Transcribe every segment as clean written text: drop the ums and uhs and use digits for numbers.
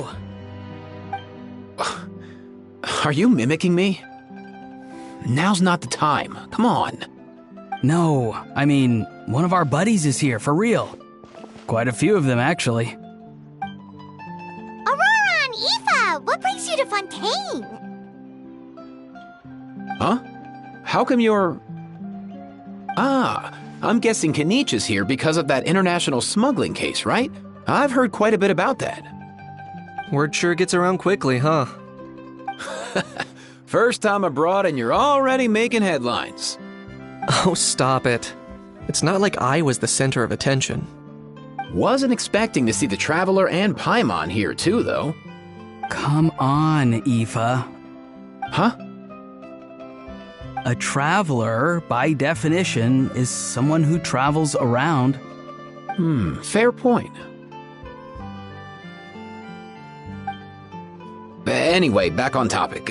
go! Are you mimicking me? Now's not the time. Come on. No, I mean, one of our buddies is here, for real. Quite a few of them, actually. Aurora and Aoife, what brings you to Fontaine? Huh? How come you're... I'm guessing Kanich is here because of that international smuggling case, right? I've heard quite a bit about that. Word sure gets around quickly, huh? First time abroad and you're already making headlines. Oh, stop it. It's not like I was the center of attention. Wasn't expecting to see the Traveler and Paimon here too, though. Come on, Aoife. Huh? A traveler, by definition, is someone who travels around. Fair point. Anyway, back on topic.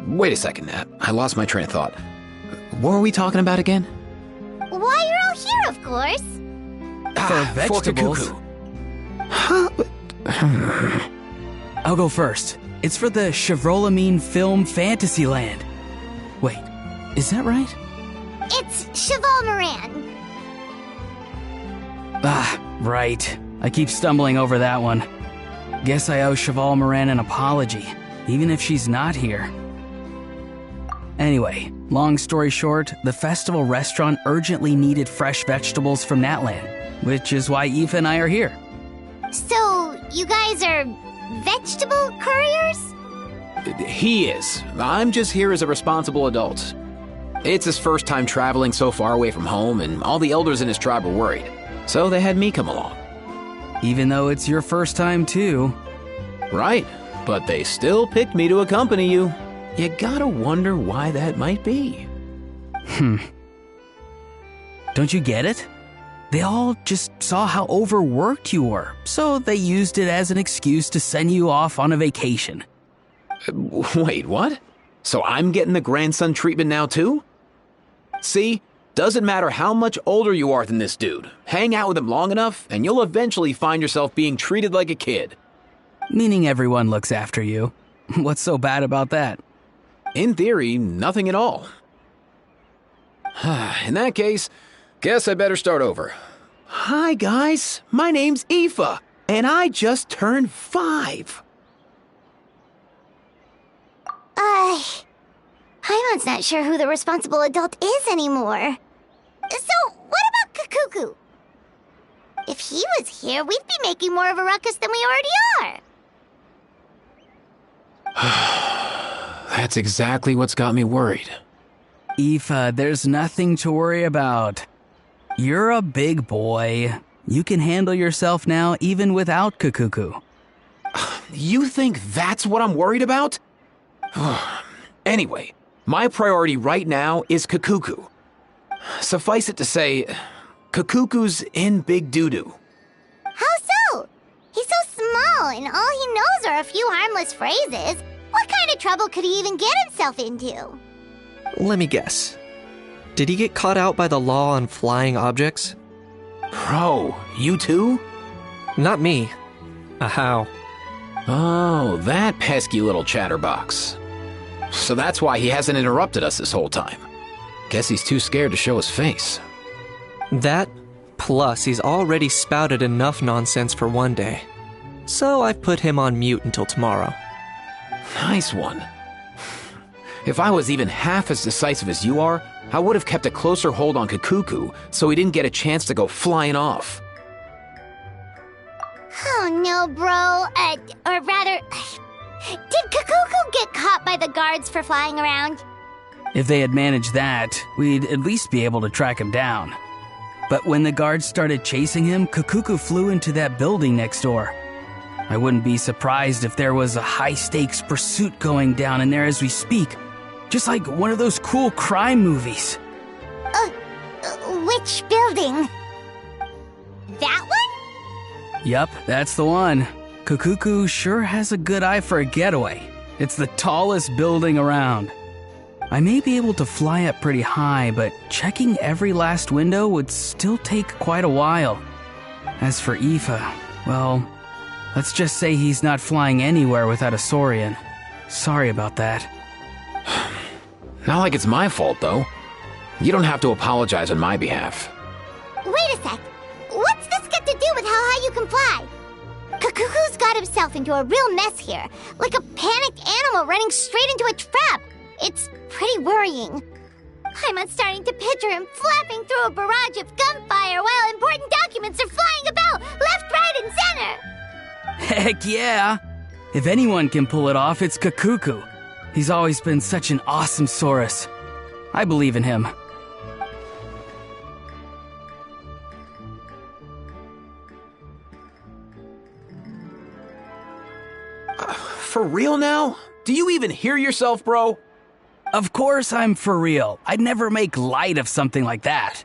Wait a second. I lost my train of thought. What were we talking about again? Why, you're all here, of course. For vegetables. For Kakuku. Huh? I'll go first. It's for the Chevrolamine Film Fantasyland. Wait, is that right? It's Cheval Moran. Right. I keep stumbling over that one. Guess I owe Cheval Moran an apology, even if she's not here. Anyway, long story short, the festival restaurant urgently needed fresh vegetables from Natland, which is why Aoife and I are here. So, you guys are vegetable couriers? He is. I'm just here as a responsible adult. It's his first time traveling so far away from home, and all the elders in his tribe were worried. So they had me come along. Even though it's your first time too. Right, but they still picked me to accompany you. You gotta wonder why that might be. Don't you get it? They all just saw how overworked you were, so they used it as an excuse to send you off on a vacation. Wait, what? So I'm getting the grandson treatment now too? See? Doesn't matter how much older you are than this dude. Hang out with him long enough, and you'll eventually find yourself being treated like a kid. Meaning everyone looks after you. What's so bad about that? In theory, nothing at all. In that case, guess I better start over. Hi guys, my name's Aoife, and I just turned 5. Paimon's not sure who the responsible adult is anymore. So, what about Kakuku? If he was here, we'd be making more of a ruckus than we already are. That's exactly what's got me worried. Aoife, there's nothing to worry about. You're a big boy. You can handle yourself now even without Kakuku. You think that's what I'm worried about? Anyway, my priority right now is Kakuku. Suffice it to say, Kakuku's in big doo-doo. How so? He's so small, and all he knows are a few harmless phrases. What kind of trouble could he even get himself into? Let me guess. Did he get caught out by the law on flying objects? Bro, you too? Not me. How? Oh, that pesky little chatterbox. So that's why he hasn't interrupted us this whole time. Guess he's too scared to show his face. That, plus he's already spouted enough nonsense for one day. So I've put him on mute until tomorrow. Nice one. If I was even half as decisive as you are, I would have kept a closer hold on Kakuku so he didn't get a chance to go flying off. Oh no, bro. Or rather, did Kakuku get caught by the guards for flying around? If they had managed that, we'd at least be able to track him down. But when the guards started chasing him, Kakuku flew into that building next door. I wouldn't be surprised if there was a high-stakes pursuit going down in there as we speak. Just like one of those cool crime movies. Which building? That one? Yup, that's the one. Kakuku sure has a good eye for a getaway. It's the tallest building around. I may be able to fly up pretty high, but checking every last window would still take quite a while. As for Aoife, well, Let's just say he's not flying anywhere without a Saurian. Sorry about that. Not like it's my fault, though. You don't have to apologize on my behalf. Wait a sec. What's this got to do with how high you can fly? Kakuku's got himself into a real mess here, like a panicked animal running straight into a trap. It's pretty worrying. I'm starting to picture him flapping through a barrage of gunfire while important documents are flying about left, right, and center. Heck yeah! If anyone can pull it off, it's Kakuku. He's always been such an awesome Saurus. I believe in him. For real now? Do you even hear yourself, bro? Of course I'm for real. I'd never make light of something like that.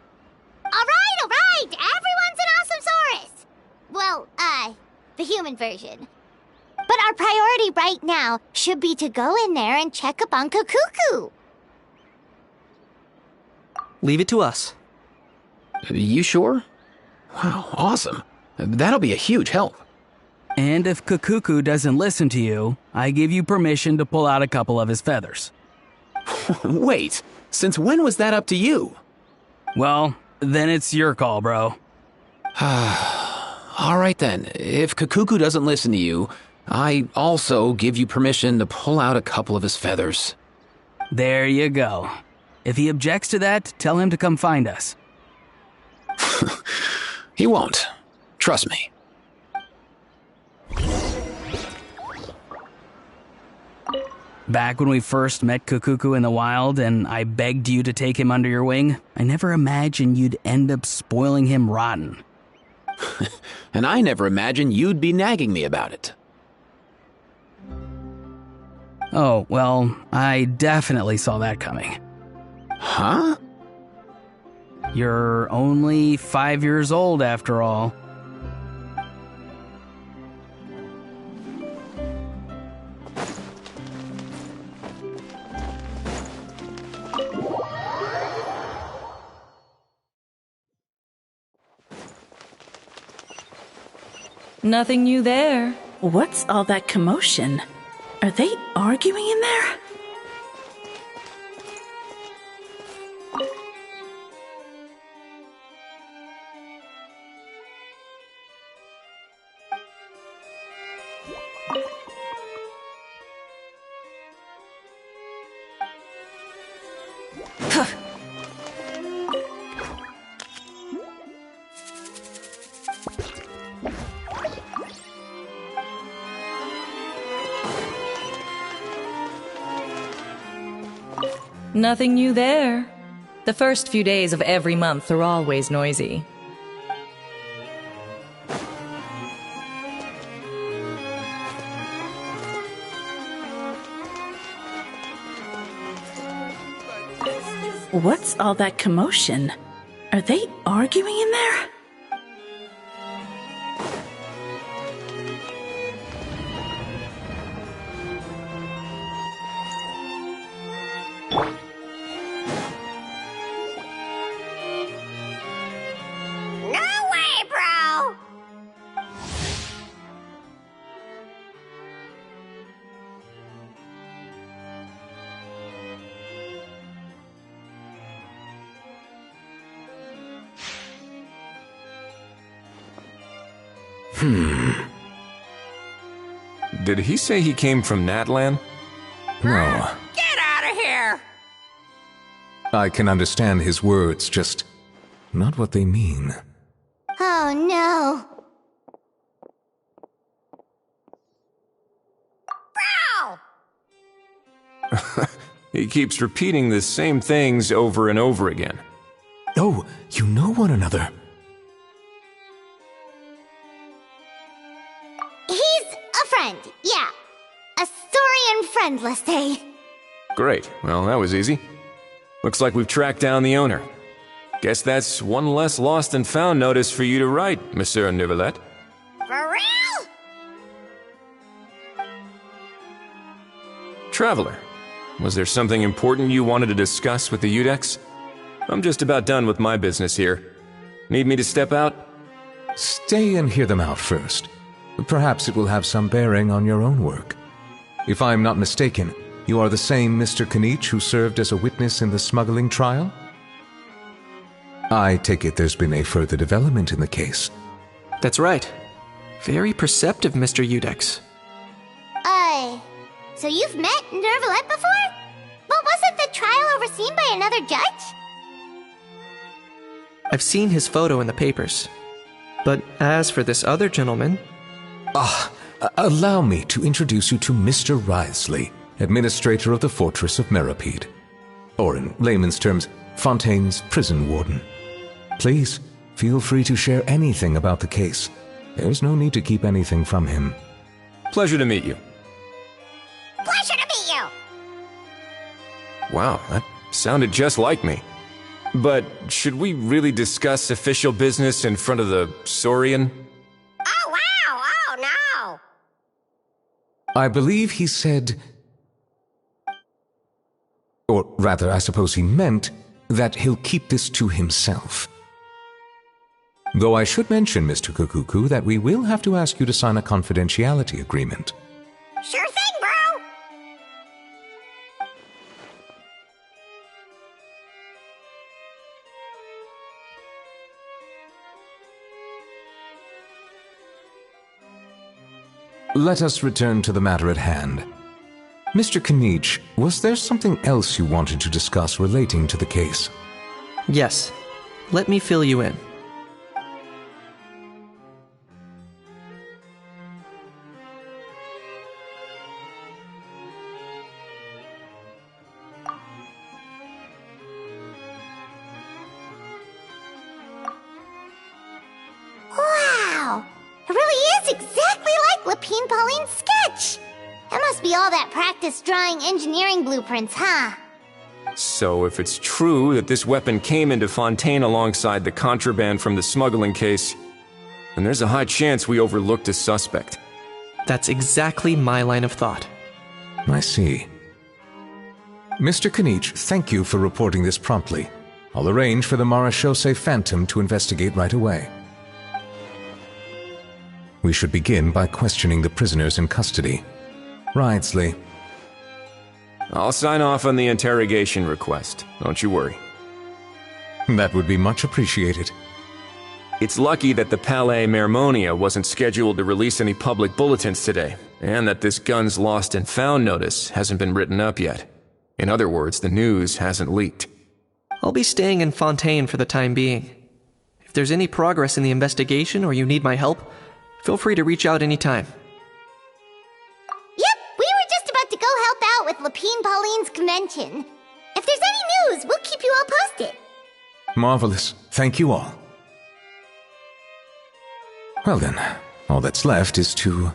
All right. Everyone's an awesome Saurus. Well, the human version. But our priority right now should be to go in there and check up on Kakuku. Leave it to us. You sure? Wow, awesome. That'll be a huge help. And if Kakuku doesn't listen to you, I give you permission to pull out a couple of his feathers. Wait, since when was that up to you? Well, then it's your call, bro. All right then, if Kakuku doesn't listen to you, I also give you permission to pull out a couple of his feathers. There you go. If he objects to that, tell him to come find us. He won't. Trust me. Back when we first met Kakuku in the wild and I begged you to take him under your wing, I never imagined you'd end up spoiling him rotten. And I never imagined you'd be nagging me about it. Oh, well, I definitely saw that coming. Huh? You're only 5 years old after all. Nothing new there. What's all that commotion? Are they arguing in there? Nothing new there. The first few days of every month are always noisy. What's all that commotion? Are they arguing in there? No way, bro! Did he say he came from Natlan? No. Get out of here! I can understand his words, just not what they mean. Oh no. Bro! He keeps repeating the same things over and over again. Oh, you know one another. He's a friend, yeah. A Saurian friend, let's say. Great. Well, that was easy. Looks like we've tracked down the owner. Guess that's one less lost and found notice for you to write, Monsieur Neuvillette. For real? Traveler, was there something important you wanted to discuss with the Udex? I'm just about done with my business here. Need me to step out? Stay and hear them out first. Perhaps it will have some bearing on your own work. If I am not mistaken, you are the same Mr. Kanich who served as a witness in the smuggling trial? I take it there's been a further development in the case. That's right. Very perceptive, Mr. Udex. So you've met Nervalette before? But wasn't the trial overseen by another judge? I've seen his photo in the papers. But as for this other gentleman... Allow me to introduce you to Mr. Wriothesley, administrator of the Fortress of Meripede. Or in layman's terms, Fontaine's prison warden. Please, feel free to share anything about the case. There's no need to keep anything from him. Pleasure to meet you. Pleasure to meet you! Wow, that sounded just like me. But should we really discuss official business in front of the Saurian? Oh, wow! Oh, no! I believe he said... Or rather, I suppose he meant that he'll keep this to himself. Though I should mention, Mr. Kukuku, that we will have to ask you to sign a confidentiality agreement. Sure thing, bro! Let us return to the matter at hand. Mr. Kanich, was there something else you wanted to discuss relating to the case? Yes. Let me fill you in. Wow! It really is exactly like Lapine Pauline's sketch! That must be all that practice drawing engineering blueprints, huh? So if it's true that this weapon came into Fontaine alongside the contraband from the smuggling case, then there's a high chance we overlooked a suspect. That's exactly my line of thought. I see. Mr. Kanich, thank you for reporting this promptly. I'll arrange for the Marechaussee Phantom to investigate right away. We should begin by questioning the prisoners in custody. Wriothesley. I'll sign off on the interrogation request, don't you worry. That would be much appreciated. It's lucky that the Palais Mermonia wasn't scheduled to release any public bulletins today, and that this guns lost and found notice hasn't been written up yet. In other words, the news hasn't leaked. I'll be staying in Fontaine for the time being. If there's any progress in the investigation or you need my help, feel free to reach out anytime. Yep, we were just about to go help out with Lapine Pauline's convention. If there's any news, we'll keep you all posted. Marvelous. Thank you all. Well then, all that's left is to...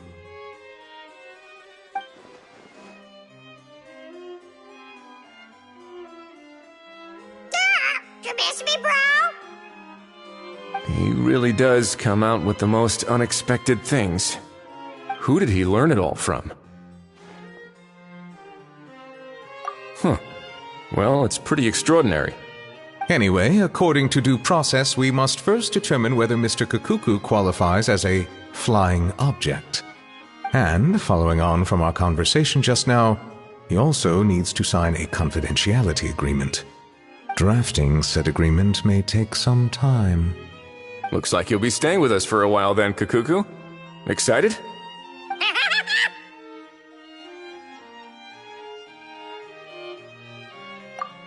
You miss me, bro? He really does come out with the most unexpected things. Who did he learn it all from? Well, it's pretty extraordinary. Anyway, according to due process, we must first determine whether Mr. Kukuku qualifies as a flying object. And, following on from our conversation just now, he also needs to sign a confidentiality agreement. Drafting said agreement may take some time. Looks like you'll be staying with us for a while then, Kukuku. Excited?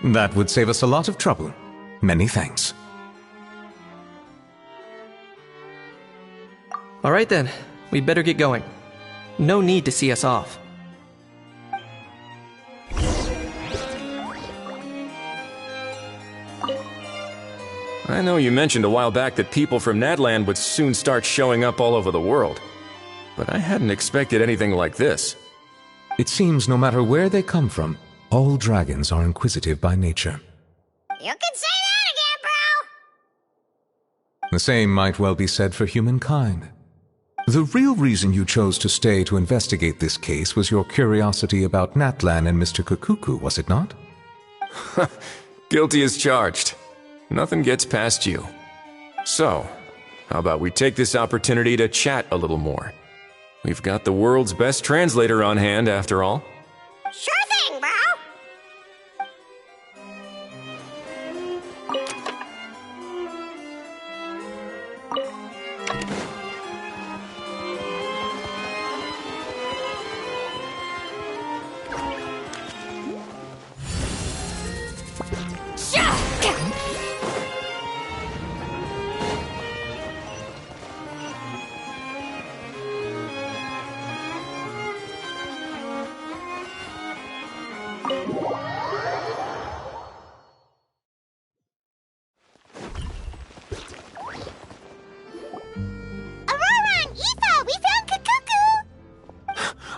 That would save us a lot of trouble. Many thanks. All right then, we'd better get going. No need to see us off. I know you mentioned a while back that people from Nadland would soon start showing up all over the world. But I hadn't expected anything like this. It seems no matter where they come from, all dragons are inquisitive by nature. You can say that again, bro! The same might well be said for humankind. The real reason you chose to stay to investigate this case was your curiosity about Natlan and Mr. Kukuku, was it not? Guilty as charged. Nothing gets past you. So, how about we take this opportunity to chat a little more? We've got the world's best translator on hand, after all. Sure thing, bro!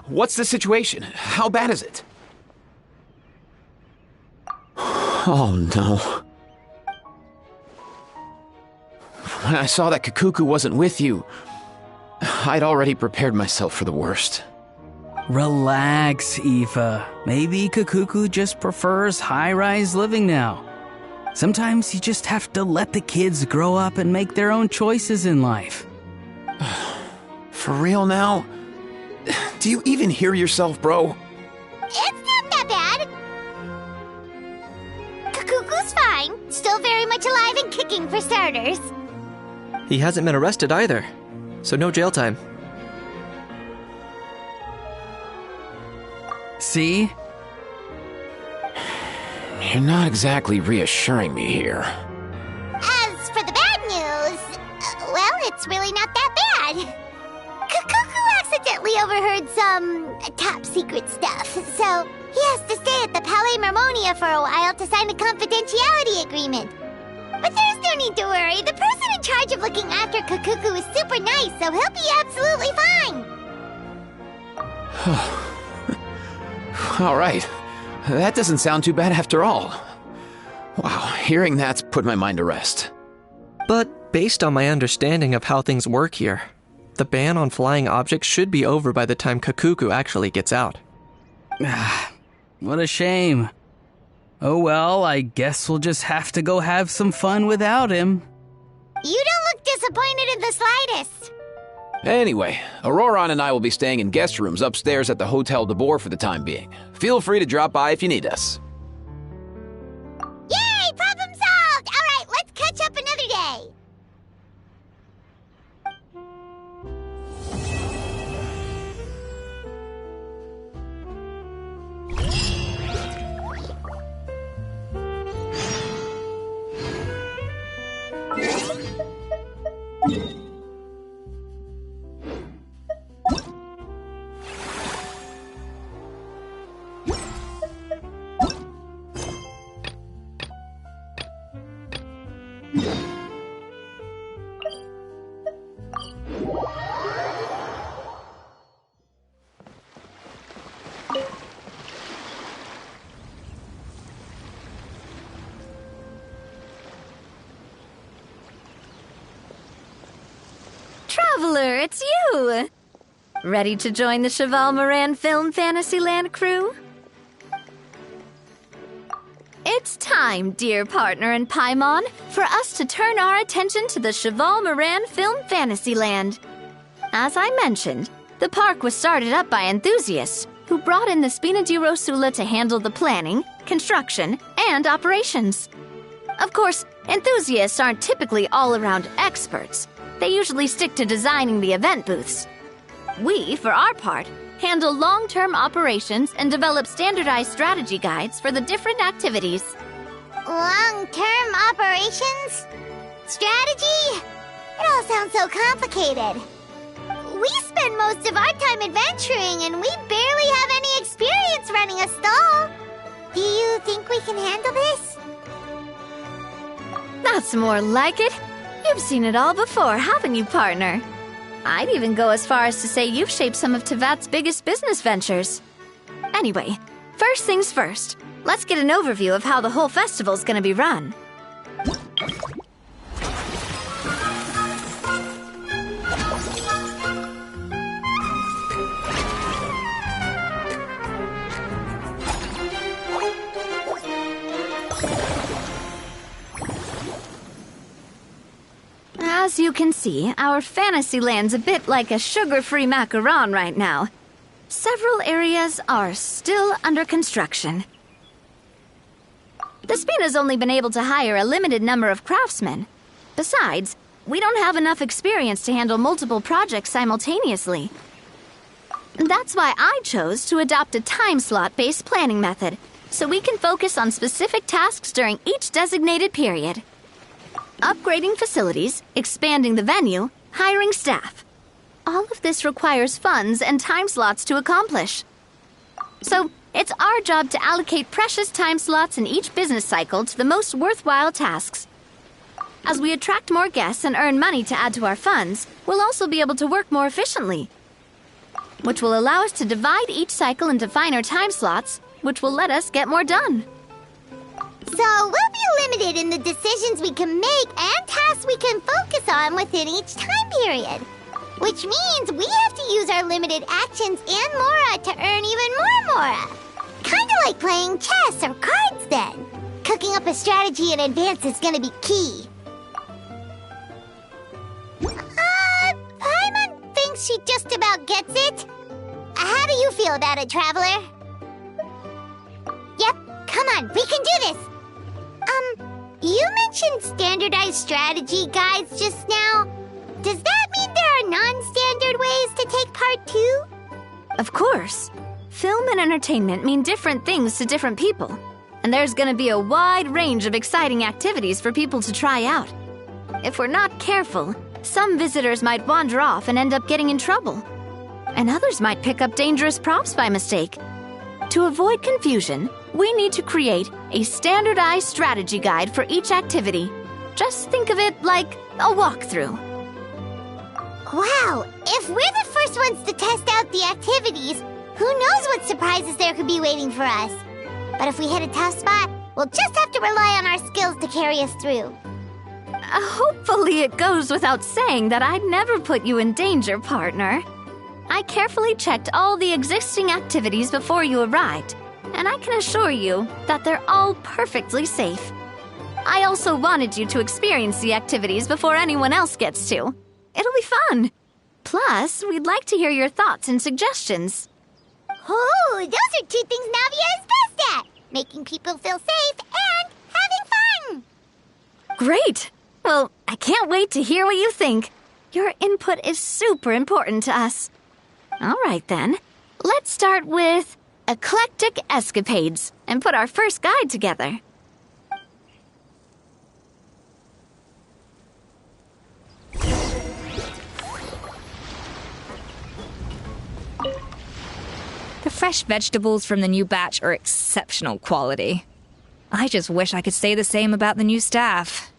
What's the situation? How bad is it? Oh no. When I saw that Kakuku wasn't with you, I'd already prepared myself for the worst. Relax, Aoife. Maybe Kakuku just prefers high-rise living now. Sometimes you just have to let the kids grow up and make their own choices in life. For real now? Do you even hear yourself, bro? It's not that bad. Kakuku's fine. Still very much alive and kicking for starters. He hasn't been arrested either, so no jail time. See? You're not exactly reassuring me here. As for the bad news, well, it's really not that bad. Kakuku accidentally overheard some top-secret stuff, so he has to stay at the Palais Mermonia for a while to sign a confidentiality agreement. But there's no need to worry. The person in charge of looking after Kakuku is super nice, so he'll be absolutely fine. All right. That doesn't sound too bad after all. Wow, hearing that's put my mind to rest. But based on my understanding of how things work here, the ban on flying objects should be over by the time Kakuku actually gets out. What a shame. Oh well, I guess we'll just have to go have some fun without him. You don't look disappointed in the slightest. Anyway, Auroron and I will be staying in guest rooms upstairs at the Hotel de Boer for the time being. Feel free to drop by if you need us. Yay! Problem solved! All right, let's catch up another day. Traveler, it's you! Ready to join the Cheval Moran Film Fantasyland crew? It's time, dear partner in Paimon, for us to turn our attention to the Cheval Moran Film Fantasyland. As I mentioned, the park was started up by enthusiasts who brought in the Spina di Rosula to handle the planning, construction, and operations. Of course, enthusiasts aren't typically all-around experts. They usually stick to designing the event booths. We, for our part, handle long-term operations and develop standardized strategy guides for the different activities. Long-term operations? Strategy? It all sounds so complicated. We spend most of our time adventuring, and we barely have any experience running a stall. Do you think we can handle this? That's more like it. You've seen it all before, haven't you, partner? I'd even go as far as to say you've shaped some of Tevat's biggest business ventures. Anyway, first things first. Let's get an overview of how the whole festival's gonna be run. As you can see, our fantasy land's a bit like a sugar-free macaron right now. Several areas are still under construction. The Spina's only been able to hire a limited number of craftsmen. Besides, we don't have enough experience to handle multiple projects simultaneously. That's why I chose to adopt a time slot-based planning method, so we can focus on specific tasks during each designated period. Upgrading facilities, expanding the venue, hiring staff. All of this requires funds and time slots to accomplish. So, it's our job to allocate precious time slots in each business cycle to the most worthwhile tasks. As we attract more guests and earn money to add to our funds, we'll also be able to work more efficiently, which will allow us to divide each cycle into finer time slots, which will let us get more done. So we'll be limited in the decisions we can make and tasks we can focus on within each time period. Which means we have to use our limited actions and Mora to earn even more Mora. Kinda like playing chess or cards then. Cooking up a strategy in advance is gonna be key. Paimon thinks she just about gets it. How do you feel about it, Traveler? Yep, come on, we can do this. You mentioned standardized strategy guides just now. Does that mean there are non-standard ways to take part too? Of course. Film and entertainment mean different things to different people. And there's gonna be a wide range of exciting activities for people to try out. If we're not careful, some visitors might wander off and end up getting in trouble. And others might pick up dangerous props by mistake. To avoid confusion, we need to create a standardized strategy guide for each activity. Just think of it like a walkthrough. Wow, if we're the first ones to test out the activities, who knows what surprises there could be waiting for us. But if we hit a tough spot, we'll just have to rely on our skills to carry us through. Hopefully it goes without saying that I'd never put you in danger, partner. I carefully checked all the existing activities before you arrived, and I can assure you that they're all perfectly safe. I also wanted you to experience the activities before anyone else gets to. It'll be fun. Plus, we'd like to hear your thoughts and suggestions. Oh, those are two things Navia is best at. Making people feel safe and having fun. Great! Well, I can't wait to hear what you think. Your input is super important to us. All right, then. Let's start with Eclectic Escapades and put our first guide together. The fresh vegetables from the new batch are exceptional quality. I just wish I could say the same about the new staff.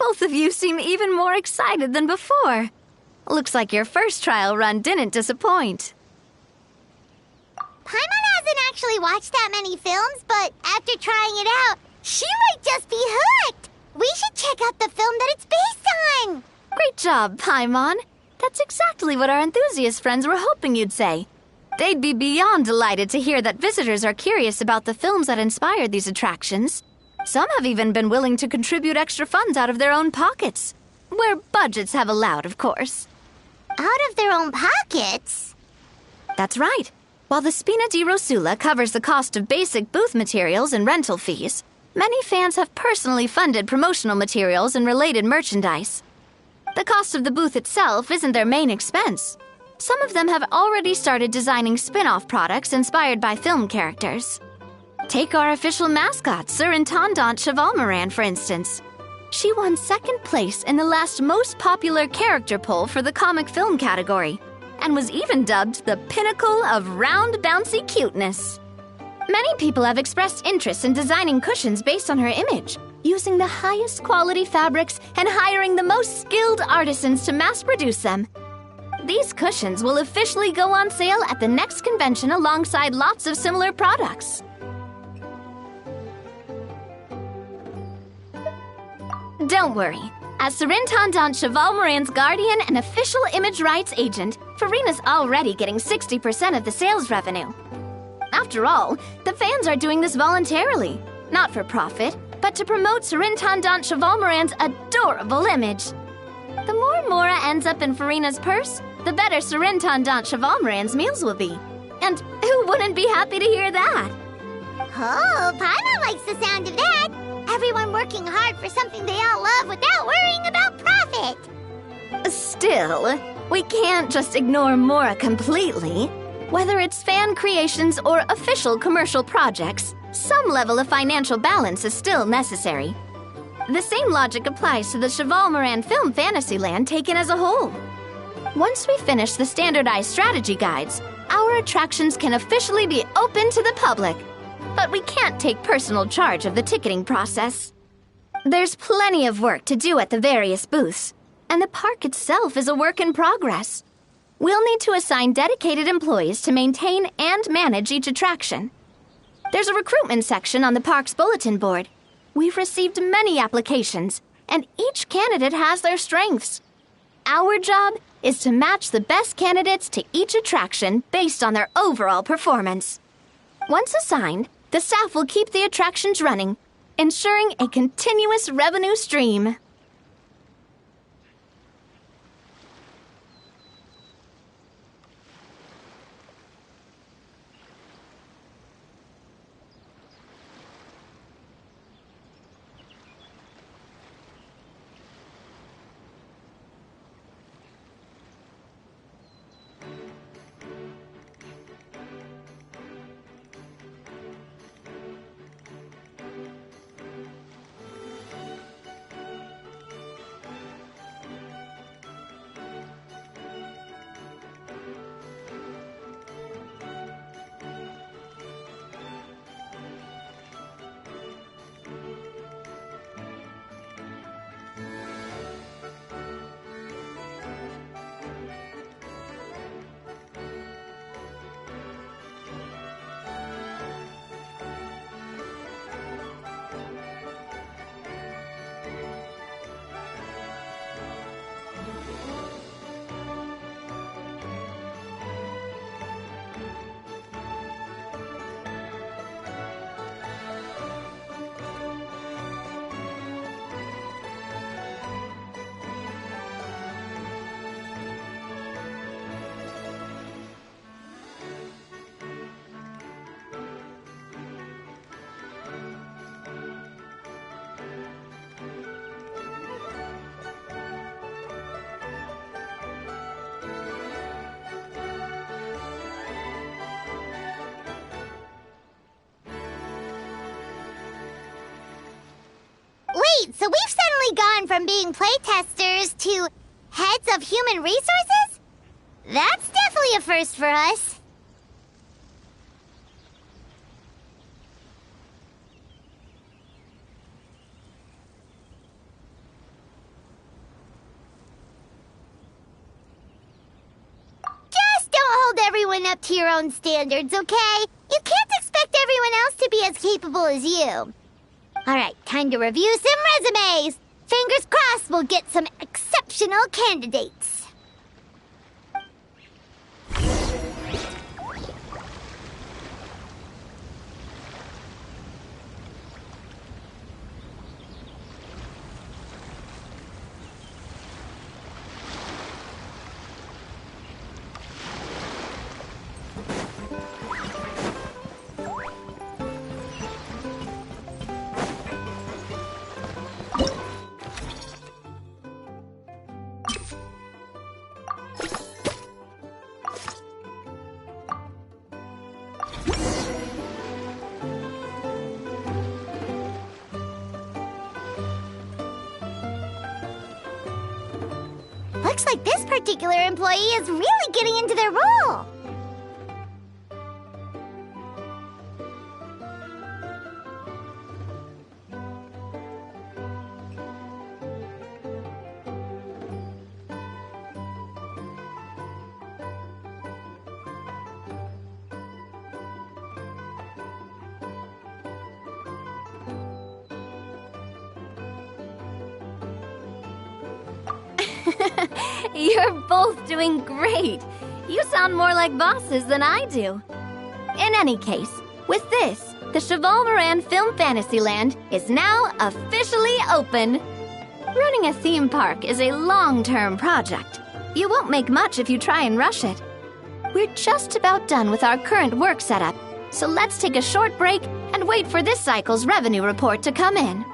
Both of you seem even more excited than before. Looks like your first trial run didn't disappoint. Paimon hasn't actually watched that many films, but after trying it out, she might just be hooked. We should check out the film that it's based on. Great job, Paimon. That's exactly what our enthusiast friends were hoping you'd say. They'd be beyond delighted to hear that visitors are curious about the films that inspired these attractions. Some have even been willing to contribute extra funds out of their own pockets. Where budgets have allowed, of course. Out of their own pockets? That's right. While the Spina di Rosula covers the cost of basic booth materials and rental fees, many fans have personally funded promotional materials and related merchandise. The cost of the booth itself isn't their main expense. Some of them have already started designing spin-off products inspired by film characters. Take our official mascot, Surintendant Chevalmoran, for instance. She won second place in the last most popular character poll for the comic film category, and was even dubbed the pinnacle of round, bouncy cuteness. Many people have expressed interest in designing cushions based on her image, using the highest quality fabrics and hiring the most skilled artisans to mass produce them. These cushions will officially go on sale at the next convention alongside lots of similar products. Don't worry. As Surintendant Chevalmoran's guardian and official image rights agent, Farina's already getting 60% of the sales revenue. After all, the fans are doing this voluntarily, not for profit, but to promote Surintendant Chevalmoran's adorable image. The more Mora ends up in Farina's purse, the better Surintendant Chevalmoran's meals will be. And who wouldn't be happy to hear that? Oh, Paimon likes the sound of that. Everyone working hard for something they all love without worrying about profit. Still, we can't just ignore Mora completely. Whether it's fan creations or official commercial projects, some level of financial balance is still necessary. The same logic applies to the Chevalmoran Film Fantasyland taken as a whole. Once we finish the standardized strategy guides, our attractions can officially be open to the public. But we can't take personal charge of the ticketing process. There's plenty of work to do at the various booths, and the park itself is a work in progress. We'll need to assign dedicated employees to maintain and manage each attraction. There's a recruitment section on the park's bulletin board. We've received many applications, and each candidate has their strengths. Our job is to match the best candidates to each attraction based on their overall performance. Once assigned, the staff will keep the attractions running, ensuring a continuous revenue stream. Wait, so we've suddenly gone from being playtesters to heads of human resources? That's definitely a first for us. growing up to your own standards, okay? You can't expect everyone else to be as capable as you. Alright, time to review some resumes. Fingers crossed we'll get some exceptional candidates. Looks like this particular employee is really getting into their role. You're both doing great. You sound more like bosses than I do. In any case, with this, the Cheval Moran Film Fantasyland is now officially open. Running a theme park is a long-term project. You won't make much if you try and rush it. We're just about done with our current work setup, so let's take a short break and wait for this cycle's revenue report to come in.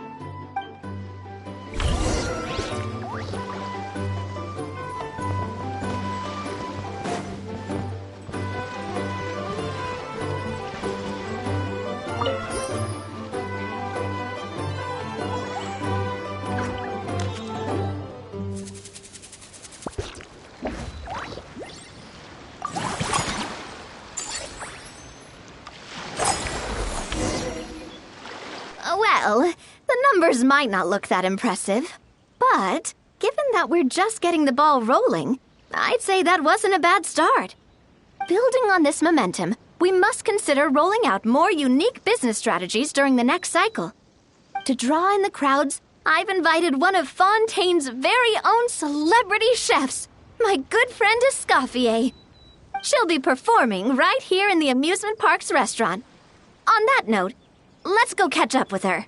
Well, the numbers might not look that impressive, but given that we're just getting the ball rolling, I'd say that wasn't a bad start. Building on this momentum, we must consider rolling out more unique business strategies during the next cycle. To draw in the crowds, I've invited one of Fontaine's very own celebrity chefs, my good friend Escoffier. She'll be performing right here in the amusement park's restaurant. On that note, let's go catch up with her.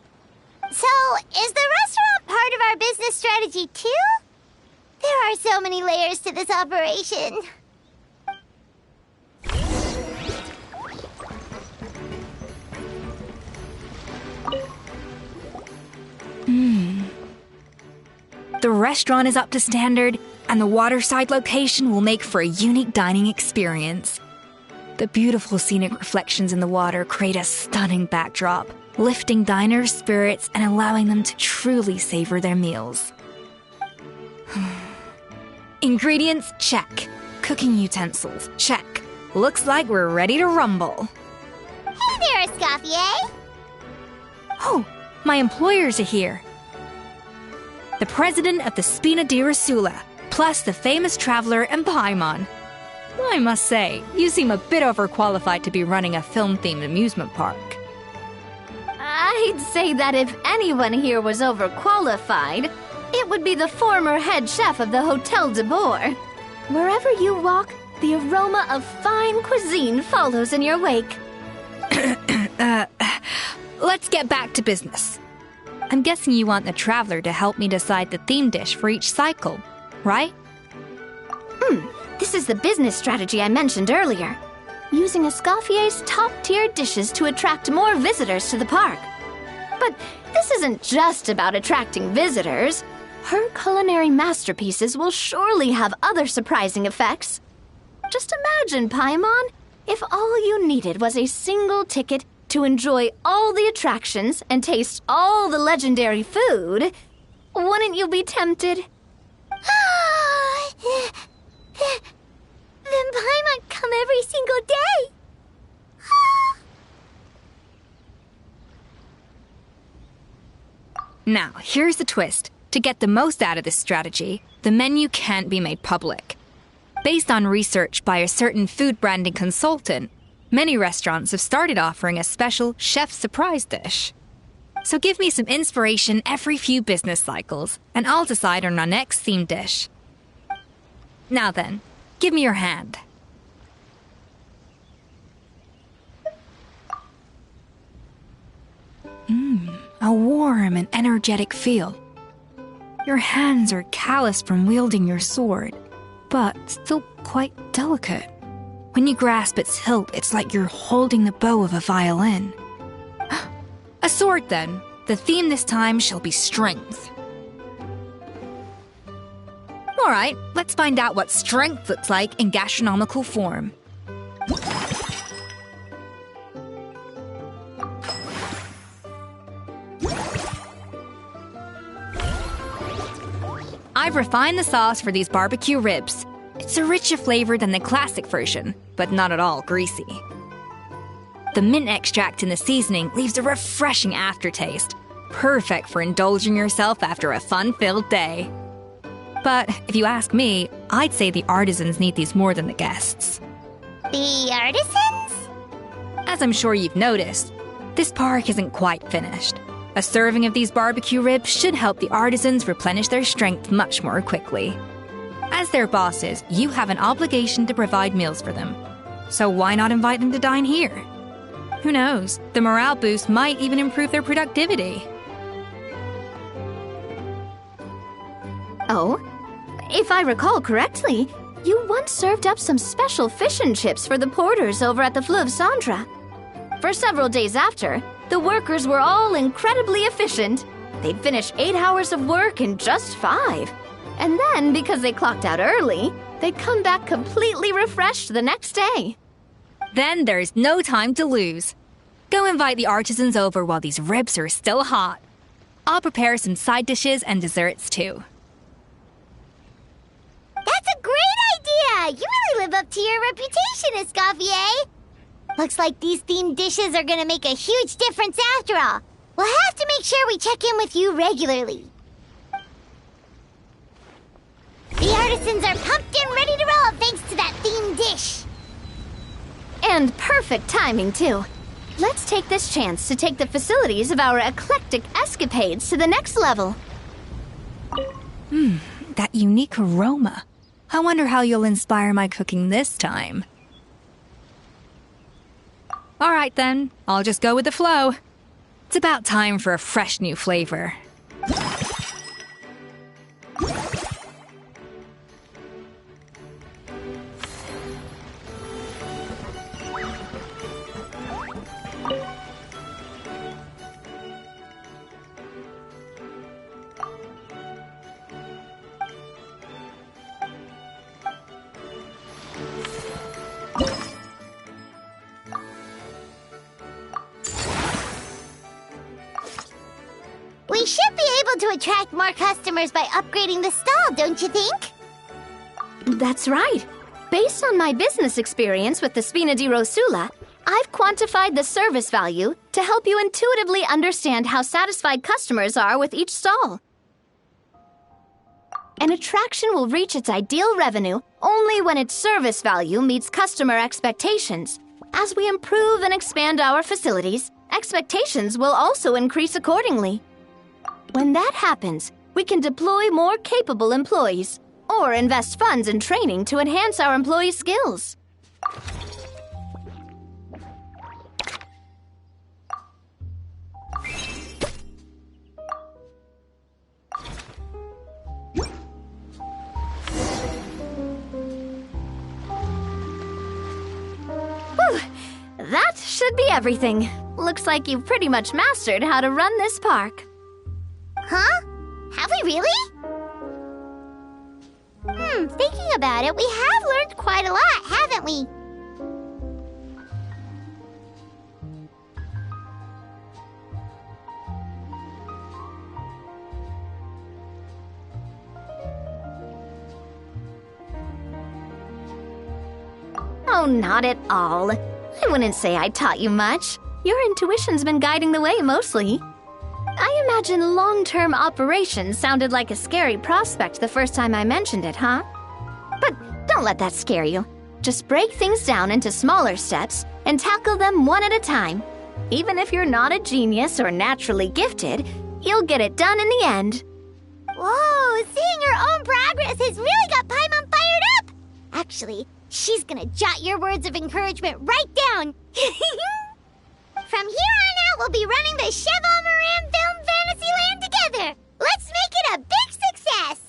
So, is the restaurant part of our business strategy too? There are so many layers to this operation. The restaurant is up to standard, and the waterside location will make for a unique dining experience. The beautiful scenic reflections in the water create a stunning backdrop, lifting diners' spirits and allowing them to truly savor their meals. Ingredients, check. Cooking utensils, check. Looks like we're ready to rumble. Hey there, Escoffier! Oh, my employers are here. The president of the Spina di Rosula, plus the famous traveler and Paimon. I must say, you seem a bit overqualified to be running a film-themed amusement park. I'd say that if anyone here was overqualified, it would be the former head chef of the Hotel de Boer. Wherever you walk, the aroma of fine cuisine follows in your wake. Let's get back to business. I'm guessing you want the traveler to help me decide the theme dish for each cycle, right? This is the business strategy I mentioned earlier. Using Escoffier's top-tier dishes to attract more visitors to the park. But this isn't just about attracting visitors. Her culinary masterpieces will surely have other surprising effects. Just imagine, Paimon, if all you needed was a single ticket to enjoy all the attractions and taste all the legendary food. Wouldn't you be tempted? Then Paimon come every single day. Now, here's the twist. To get the most out of this strategy, the menu can't be made public. Based on research by a certain food branding consultant, many restaurants have started offering a special chef surprise dish. So give me some inspiration every few business cycles, and I'll decide on our next themed dish. Now then, give me your hand. A warm and energetic feel. Your hands are calloused from wielding your sword, but still quite delicate. When you grasp its hilt, it's like you're holding the bow of a violin. A sword, then. The theme this time shall be strength. Alright, let's find out what strength looks like in gastronomical form. I've refined the sauce for these barbecue ribs. It's a richer flavor than the classic version, but not at all greasy. The mint extract in the seasoning leaves a refreshing aftertaste, perfect for indulging yourself after a fun-filled day. But if you ask me, I'd say the artisans need these more than the guests. The artisans? As I'm sure you've noticed, this park isn't quite finished. A serving of these barbecue ribs should help the artisans replenish their strength much more quickly. As their bosses, you have an obligation to provide meals for them. So why not invite them to dine here? Who knows? The morale boost might even improve their productivity. Oh, if I recall correctly, you once served up some special fish and chips for the porters over at the Fleuve Cendra. For several days after, the workers were all incredibly efficient. They'd finish 8 hours of work in just 5. And then, because they clocked out early, they'd come back completely refreshed the next day. Then there's no time to lose. Go invite the artisans over while these ribs are still hot. I'll prepare some side dishes and desserts too. That's a great idea! You really live up to your reputation, Escoffier. Looks like these themed dishes are gonna make a huge difference after all. We'll have to make sure we check in with you regularly. The artisans are pumped and ready to roll thanks to that themed dish. And perfect timing, too. Let's take this chance to take the facilities of our eclectic escapades to the next level. That unique aroma. I wonder how you'll inspire my cooking this time. Alright then, I'll just go with the flow. It's about time for a fresh new flavor. We should be able to attract more customers by upgrading the stall, don't you think? That's right. Based on my business experience with the Spina di Rosula, I've quantified the service value to help you intuitively understand how satisfied customers are with each stall. An attraction will reach its ideal revenue only when its service value meets customer expectations. As we improve and expand our facilities, expectations will also increase accordingly. When that happens, we can deploy more capable employees or invest funds in training to enhance our employees' skills. Whew, that should be everything. Looks like you've pretty much mastered how to run this park. Huh? Have we really? Thinking about it, we have learned quite a lot, haven't we? Oh, not at all. I wouldn't say I taught you much. Your intuition's been guiding the way mostly. I imagine long-term operations sounded like a scary prospect the first time I mentioned it, huh? But Don't let that scare you. Just break things down into smaller steps and tackle them one at a time. Even if you're not a genius or naturally gifted, you'll get it done in the end. Whoa, seeing your own progress has really got Paimon fired up! Actually, she's gonna jot your words of encouragement right down. From here on out, we'll be running the Cheval Moran Film Fantasyland together. Let's make it a big success!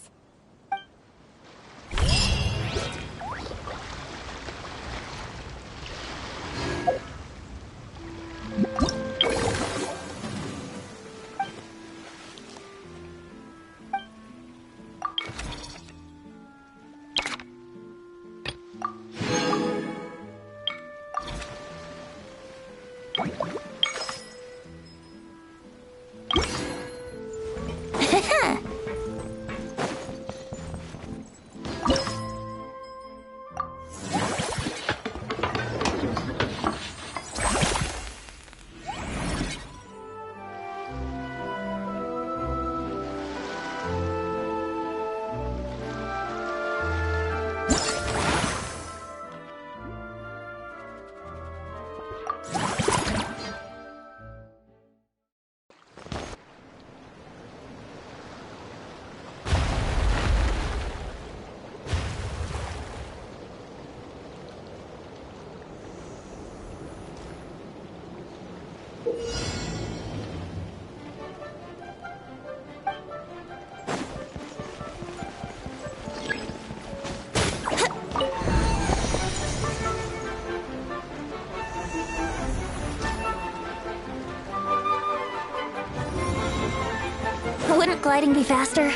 Wouldn't gliding be faster?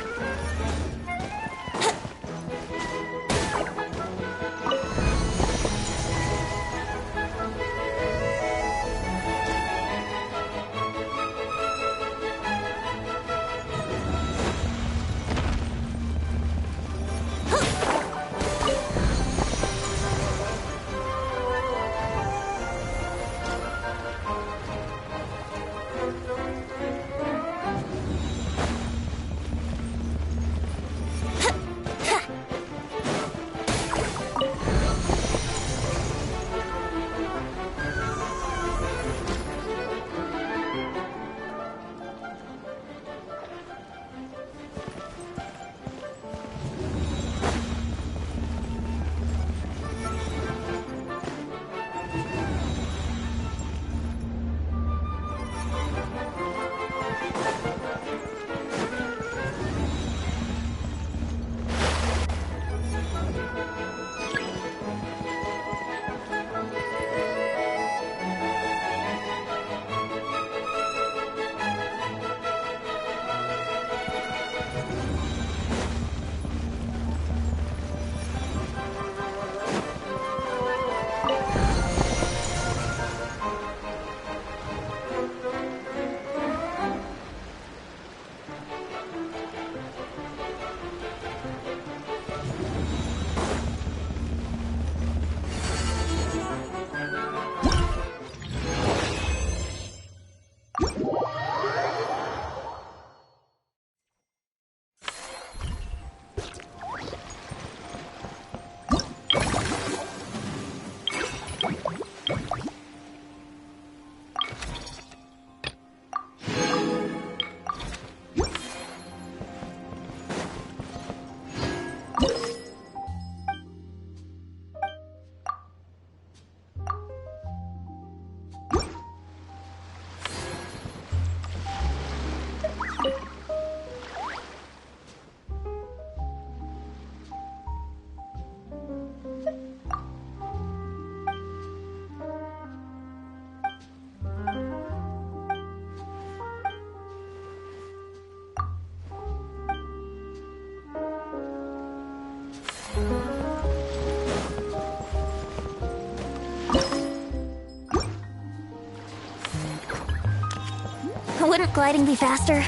Wouldn't gliding be faster?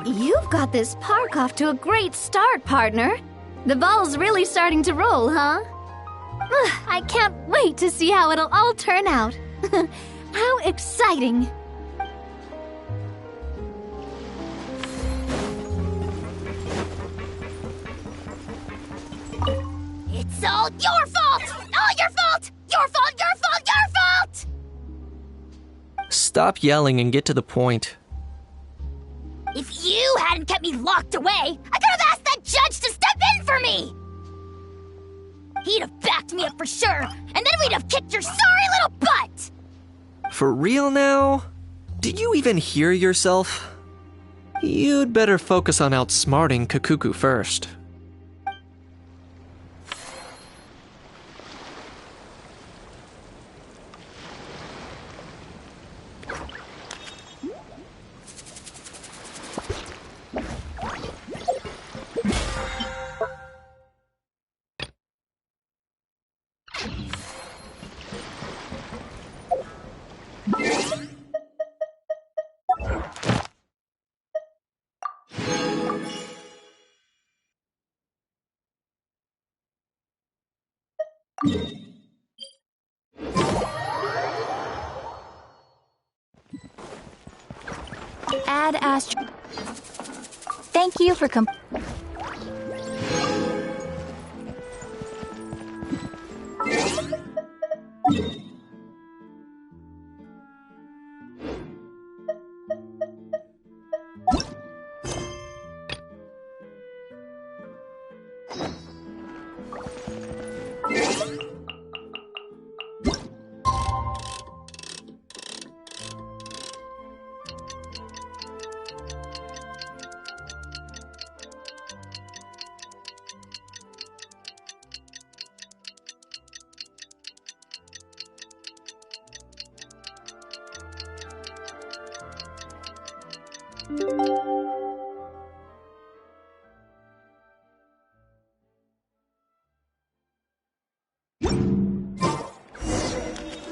You've got this park off to a great start, partner. The ball's really starting to roll, huh? I can't wait to see how it'll all turn out. How exciting! It's all your fault! All your fault! Your fault, your fault, your fault! Stop yelling and get to the point. If you hadn't kept me locked away, I could have asked that judge to step in for me! He'd have backed me up for sure, and then we'd have kicked your sorry little butt! For real now? Did you even hear yourself? You'd better focus on outsmarting Kakuku first. Ad Astro. Thank you for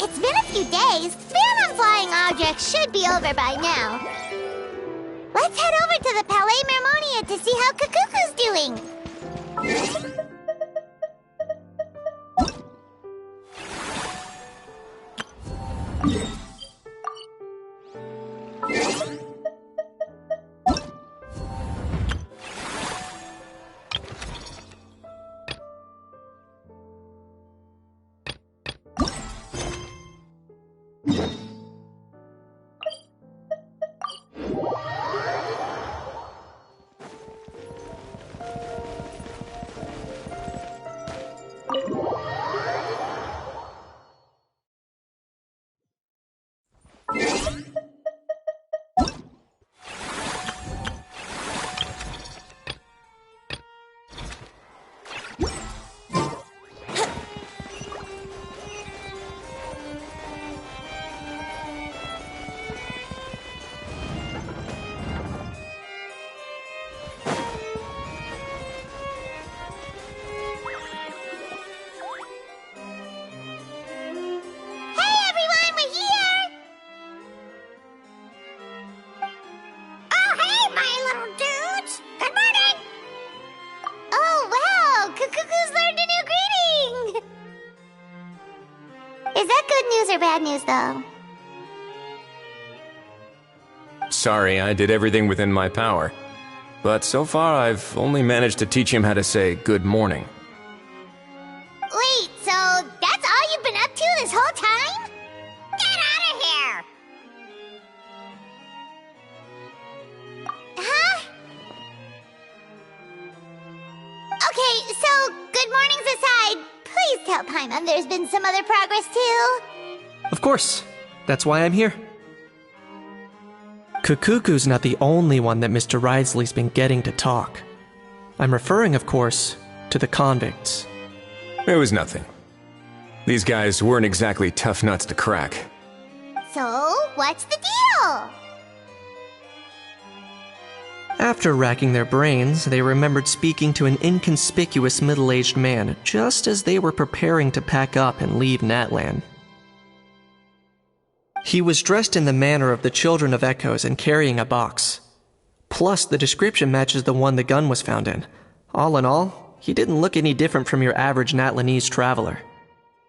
It's been a few days. Ban on flying objects should be over by now. Let's head over to the Palais Mermonia to see how Kakuku's doing. Bad news, though. Sorry, I did everything within my power. But so far, I've only managed to teach him how to say good morning. Wait, so that's all you've been up to this whole time? Get out of here! Huh? Okay, so good mornings aside, please tell Paimon there's been some other progress, too. Of course. That's why I'm here. Kakuku's not the only one that Mr. Ridesley's been getting to talk. I'm referring, of course, to the convicts. It was nothing. These guys weren't exactly tough nuts to crack. So, what's the deal? After racking their brains, they remembered speaking to an inconspicuous middle-aged man just as they were preparing to pack up and leave Natlan. He was dressed in the manner of the Children of Echoes and carrying a box. Plus, the description matches the one the gun was found in. All in all, he didn't look any different from your average Natlanese traveler.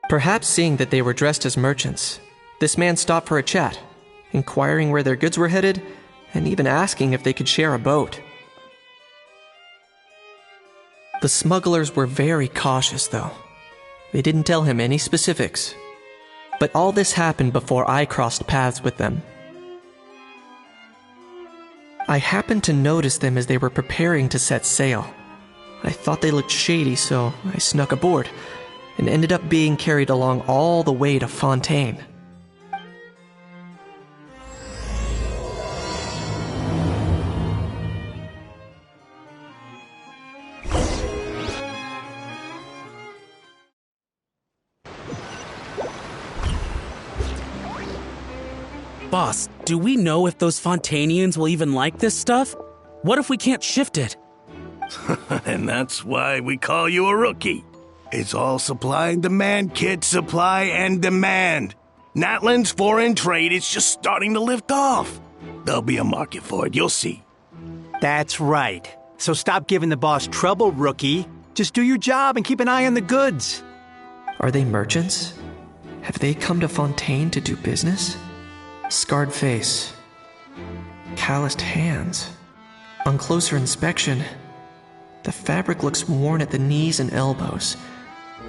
Perhaps seeing that they were dressed as merchants, this man stopped for a chat, inquiring where their goods were headed, and even asking if they could share a boat. The smugglers were very cautious, though. They didn't tell him any specifics. But all this happened before I crossed paths with them. I happened to notice them as they were preparing to set sail. I thought they looked shady, so I snuck aboard, and ended up being carried along all the way to Fontaine. Boss, do we know if those Fontanians will even like this stuff? What if we can't shift it? And that's why we call you a rookie. It's all supply and demand, kid. Supply and demand. Natlan's foreign trade is just starting to lift off. There'll be a market for it, you'll see. That's right. So stop giving the boss trouble, rookie. Just do your job and keep an eye on the goods. Are they merchants? Have they come to Fontaine to do business? Scarred face. Calloused hands. On closer inspection, the fabric looks worn at the knees and elbows,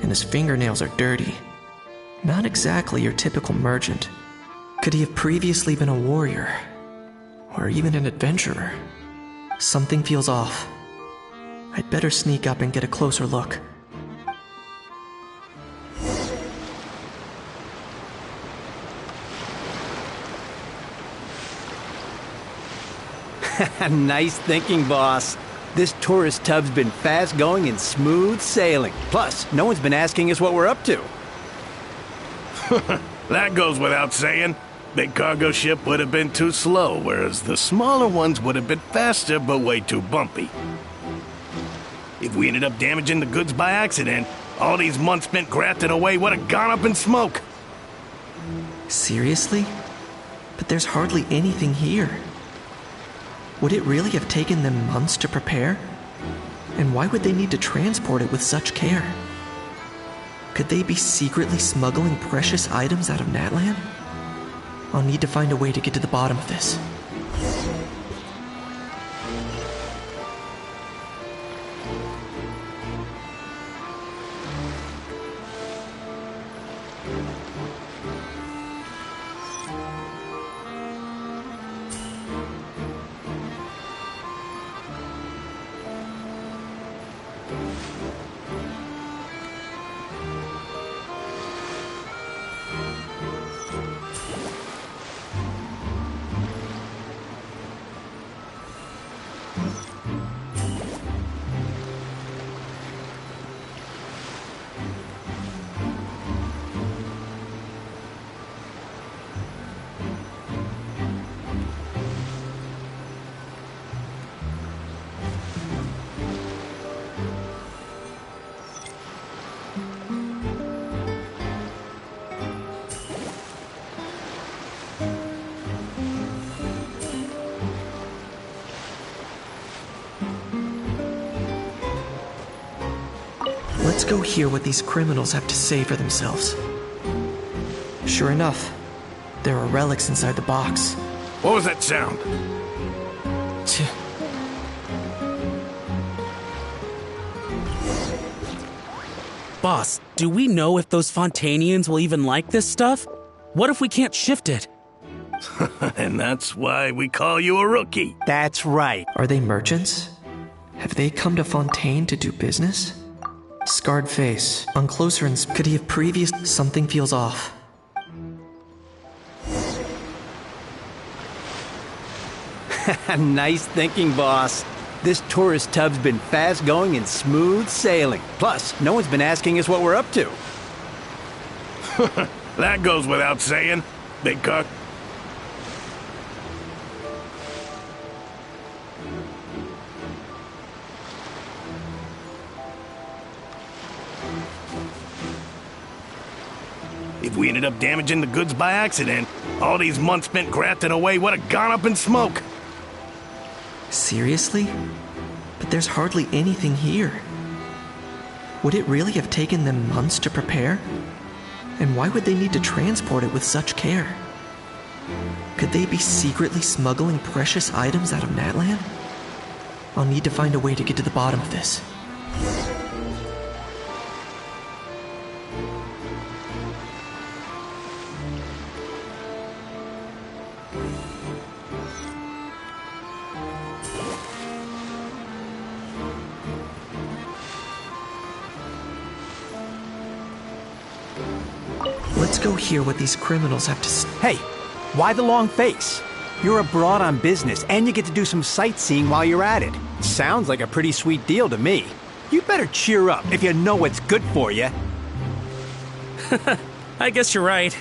and his fingernails are dirty. Not exactly your typical merchant. Could he have previously been a warrior? Or even an adventurer? Something feels off. I'd better sneak up and get a closer look. Nice thinking, boss. This tourist tub's been fast-going and smooth sailing. Plus, no one's been asking us what we're up to. That goes without saying. Big cargo ship would have been too slow, whereas the smaller ones would have been faster but way too bumpy. If we ended up damaging the goods by accident, all these months spent grafting away would have gone up in smoke. Seriously? But there's hardly anything here. Would it really have taken them months to prepare? And why would they need to transport it with such care? Could they be secretly smuggling precious items out of Natlan? I'll need to find a way to get to the bottom of this. Let's go hear what these criminals have to say for themselves. Sure enough, there are relics inside the box. What was that sound? Boss, do we know if those Fontanians will even like this stuff? What if we can't shift it? And that's why we call you a rookie. That's right. Are they merchants? Have they come to Fontaine to do business? Scarred face. On closer could he have previous... Something feels off. Nice thinking, boss. This tourist tub's been fast-going and smooth sailing. Plus, no one's been asking us what we're up to. That goes without saying. Big car... If we ended up damaging the goods by accident, all these months spent grafting away would have gone up in smoke. Seriously? But there's hardly anything here. Would it really have taken them months to prepare? And why would they need to transport it with such care? Could they be secretly smuggling precious items out of Natlan? I'll need to find a way to get to the bottom of this. Let's go hear what these criminals have to say. Hey, why the long face? You're abroad on business, and you get to do some sightseeing while you're at it. Sounds like a pretty sweet deal to me. You better cheer up if you know what's good for you. I guess you're right.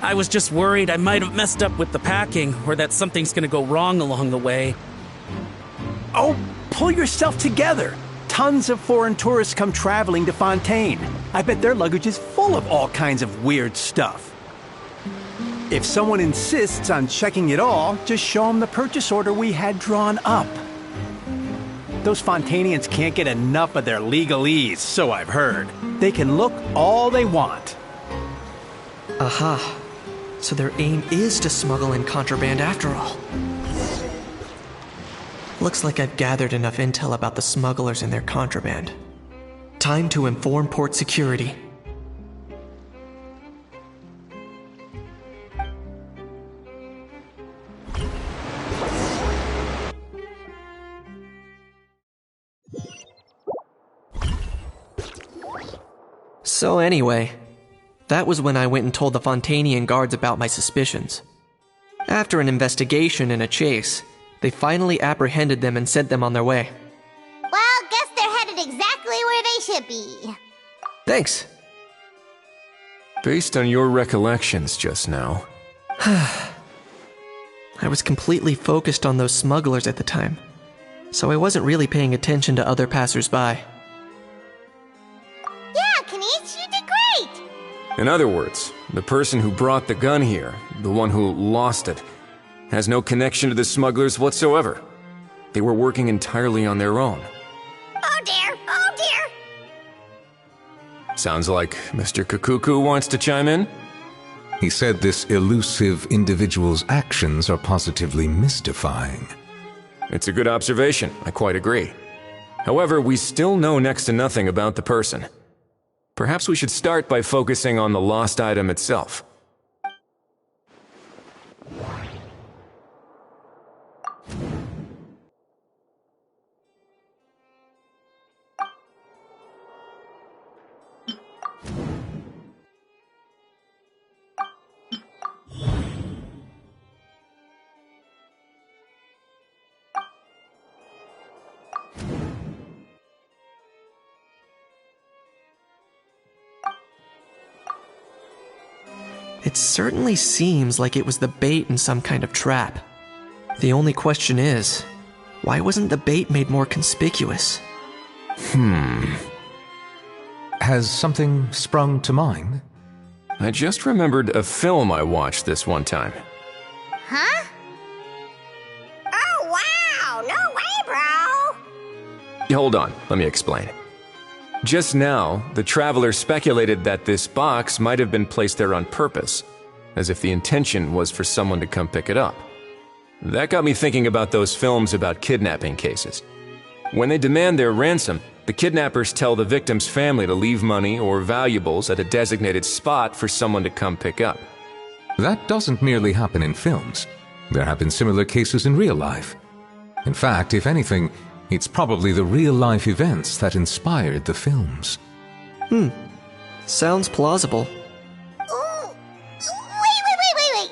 I was just worried I might have messed up with the packing, or that something's gonna go wrong along the way. Oh, pull yourself together. Tons of foreign tourists come traveling to Fontaine. I bet their luggage is full of all kinds of weird stuff. If someone insists on checking it all, just show them the purchase order we had drawn up. Those Fontainians can't get enough of their legalese, so I've heard. They can look all they want. Aha. So their aim is to smuggle in contraband after all. Looks like I've gathered enough intel about the smugglers and their contraband. Time to inform port security. So anyway, that was when I went and told the Fontainian guards about my suspicions. After an investigation and a chase, they finally apprehended them and sent them on their way. Well, guess they're headed exactly where they should be. Thanks. Based on your recollections just now. I was completely focused on those smugglers at the time, so I wasn't really paying attention to other passersby. Yeah, Kanish, you did great! In other words, the person who brought the gun here, the one who lost it, has no connection to the smugglers whatsoever. They were working entirely on their own. Oh dear, oh dear! Sounds like Mr. Kakuku wants to chime in? He said this elusive individual's actions are positively mystifying. It's a good observation, I quite agree. However, we still know next to nothing about the person. Perhaps we should start by focusing on the lost item itself. It certainly seems like it was the bait in some kind of trap. The only question is, why wasn't the bait made more conspicuous? Has something sprung to mind? I just remembered a film I watched this one time. Huh? Oh, wow! No way, bro! Hold on, let me explain. Just now, the traveler speculated that this box might have been placed there on purpose, as if the intention was for someone to come pick it up. That got me thinking about those films about kidnapping cases. When they demand their ransom, the kidnappers tell the victim's family to leave money or valuables at a designated spot for someone to come pick up. That doesn't merely happen in films. There have been similar cases in real life. In fact, if anything, it's probably the real-life events that inspired the films. Sounds plausible. Ooh. Wait.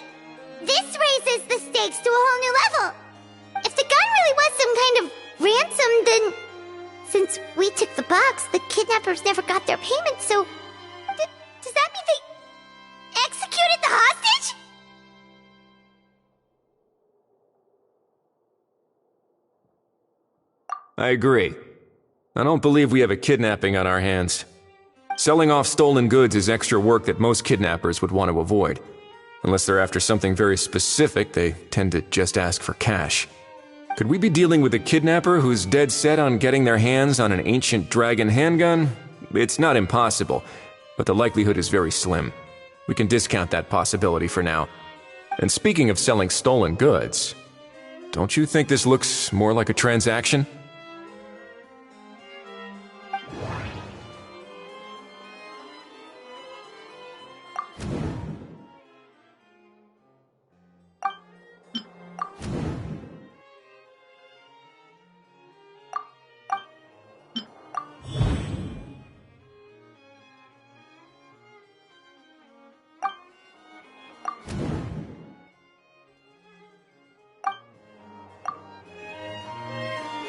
This raises the stakes to a whole new level. If the gun really was some kind of ransom, then... Since we took the box, the kidnappers never got their payment, so... Does that mean they executed the hostage? I agree. I don't believe we have a kidnapping on our hands. Selling off stolen goods is extra work that most kidnappers would want to avoid. Unless they're after something very specific, they tend to just ask for cash. Could we be dealing with a kidnapper who's dead set on getting their hands on an ancient dragon handgun? It's not impossible, but the likelihood is very slim. We can discount that possibility for now. And speaking of selling stolen goods, don't you think this looks more like a transaction?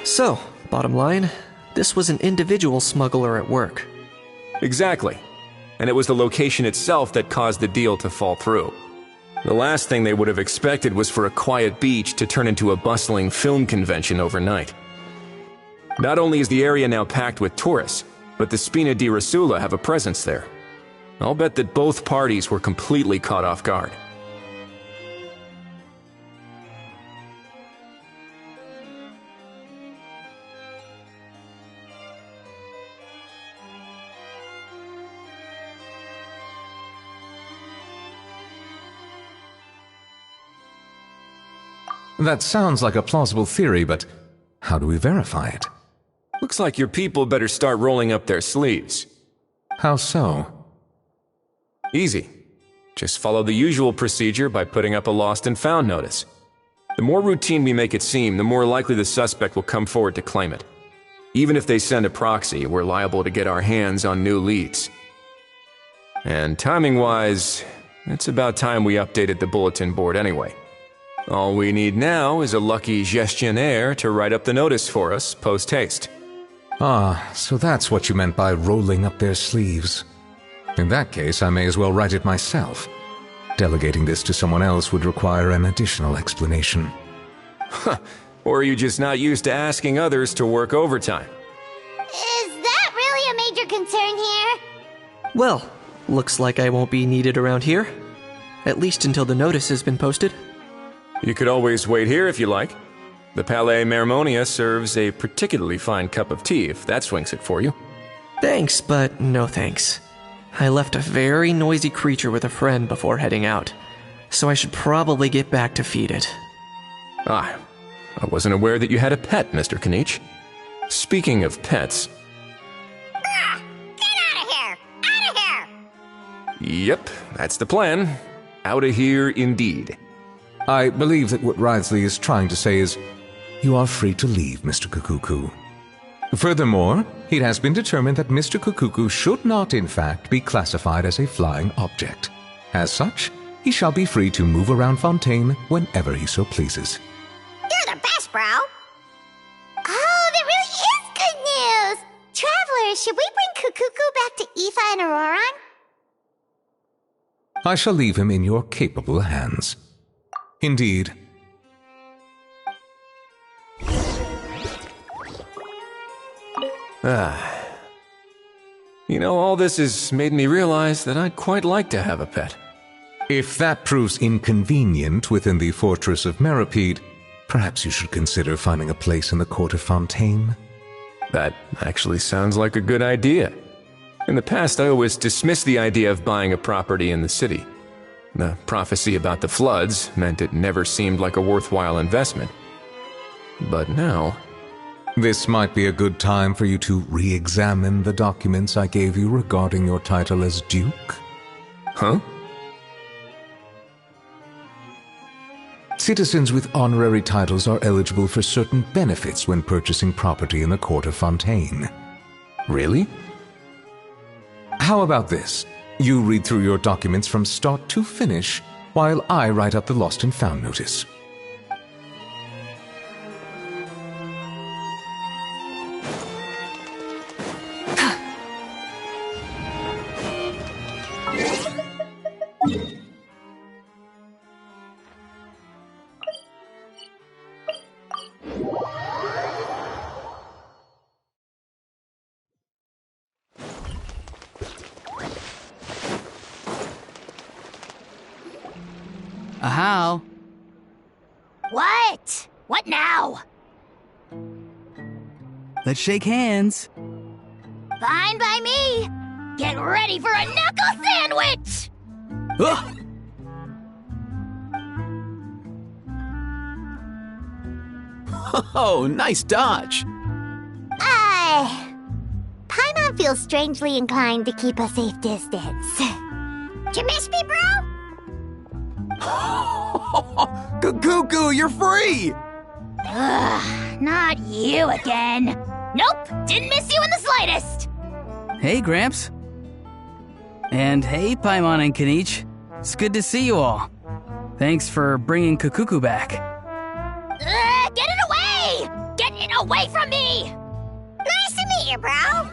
So, bottom line, this was an individual smuggler at work. Exactly. And it was the location itself that caused the deal to fall through. The last thing they would have expected was for a quiet beach to turn into a bustling film convention overnight. Not only is the area now packed with tourists, but the Spina di Rosula have a presence there. I'll bet that both parties were completely caught off guard. That sounds like a plausible theory, but how do we verify it? Looks like your people better start rolling up their sleeves. How so? Easy. Just follow the usual procedure by putting up a lost and found notice. The more routine we make it seem, the more likely the suspect will come forward to claim it. Even if they send a proxy, we're liable to get our hands on new leads. And timing-wise, it's about time we updated the bulletin board anyway. All we need now is a lucky gestionnaire to write up the notice for us post-haste. Ah, so that's what you meant by rolling up their sleeves. In that case, I may as well write it myself. Delegating this to someone else would require an additional explanation. Or are you just not used to asking others to work overtime? Is that really a major concern here? Well, looks like I won't be needed around here. At least until the notice has been posted. You could always wait here if you like. The Palais Mermonia serves a particularly fine cup of tea if that swings it for you. Thanks, but no thanks. I left a very noisy creature with a friend before heading out, so I should probably get back to feed it. Ah, I wasn't aware that you had a pet, Mr. Kanich. Speaking of pets... Get out of here! Out of here! Yep, that's the plan. Out of here indeed. I believe that what Wriothesley is trying to say is, you are free to leave, Mr. Kukuku. Furthermore, it has been determined that Mr. Kukuku should not, in fact, be classified as a flying object. As such, he shall be free to move around Fontaine whenever he so pleases. You're the best, bro! Oh, that really is good news! Travelers, should we bring Kukuku back to Aoife and Auroron? I shall leave him in your capable hands. Indeed. You know, all this has made me realize that I'd quite like to have a pet. If that proves inconvenient within the fortress of Meripede, perhaps you should consider finding a place in the court of Fontaine. That actually sounds like a good idea. In the past, I always dismissed the idea of buying a property in the city. The prophecy about the floods meant it never seemed like a worthwhile investment. But now... This might be a good time for you to re-examine the documents I gave you regarding your title as Duke. Huh? Citizens with honorary titles are eligible for certain benefits when purchasing property in the court of Fontaine. Really? How about this? You read through your documents from start to finish, while I write up the lost and found notice. How? What? What now? Let's shake hands. Fine by me. Get ready for a knuckle sandwich! Ugh! Oh, nice dodge. Paimon feels strangely inclined to keep a safe distance. Did you miss me, bro? Cuckoo, you're free! Ugh, not you again. Nope, didn't miss you in the slightest. Hey, Gramps. And hey, Paimon and Kanich. It's good to see you all. Thanks for bringing Kukuku back. Get it away! Get it away from me! Nice to meet you, bro.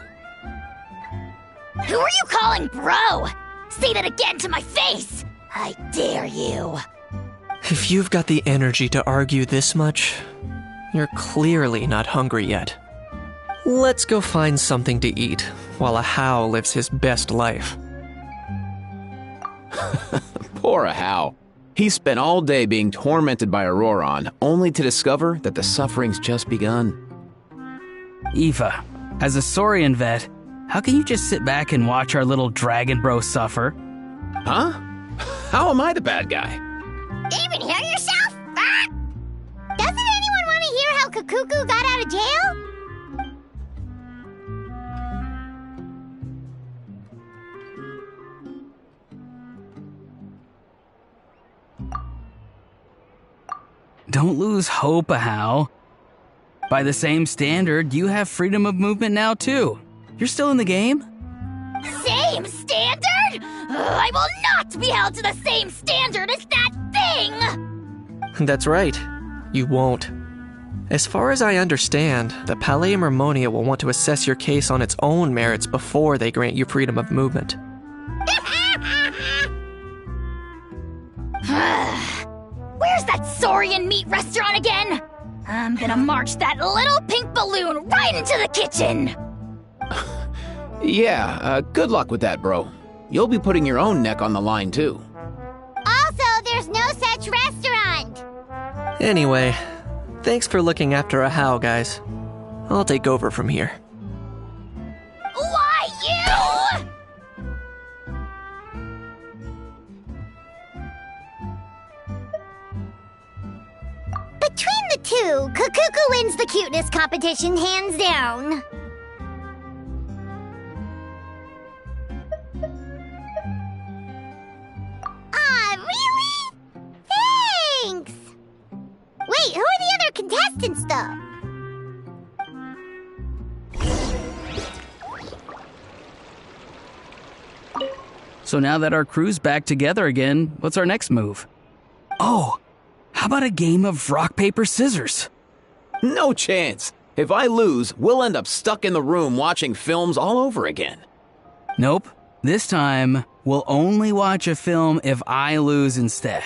Who are you calling bro? Say that again to my face! I dare you. If you've got the energy to argue this much, you're clearly not hungry yet. Let's go find something to eat while a How lives his best life. Poor How. He spent all day being tormented by Auroron, only to discover that the suffering's just begun. Aoife, as a Saurian vet, how can you just sit back and watch our little dragon bro suffer? Huh? How am I the bad guy? Even hear yourself? Ah! Doesn't anyone want to hear how Kukuku got out of jail? Don't lose hope, How. By the same standard, you have freedom of movement now, too. You're still in the game? Same standard? I will not be held to the same standard as that thing! That's right. You won't. As far as I understand, the Palais Mermonia will want to assess your case on its own merits before they grant you freedom of movement. Where's that Saurian meat restaurant again? I'm gonna march that little pink balloon right into the kitchen! Yeah, good luck with that, bro. You'll be putting your own neck on the line, too. Also, there's no such restaurant. Anyway, thanks for looking after a How, guys. I'll take over from here. Why you? Between the two, Kukuku wins the cuteness competition hands down. Really? Thanks! Wait, who are the other contestants, though? So now that our crew's back together again, what's our next move? Oh, how about a game of rock, paper, scissors? No chance. If I lose, we'll end up stuck in the room watching films all over again. Nope. This time, we'll only watch a film if I lose instead.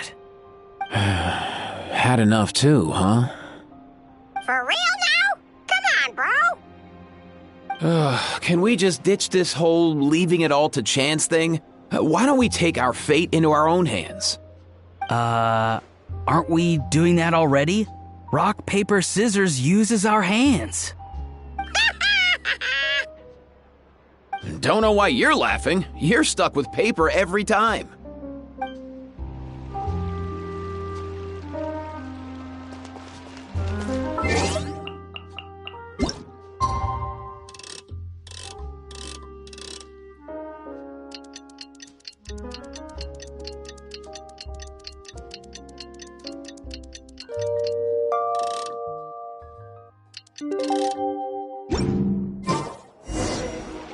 Had enough too, huh? For real now? Come on, bro. Can we just ditch this whole leaving it all to chance thing? Why don't we take our fate into our own hands? Aren't we doing that already? Rock, paper, scissors uses our hands. Don't know why you're laughing. You're stuck with paper every time.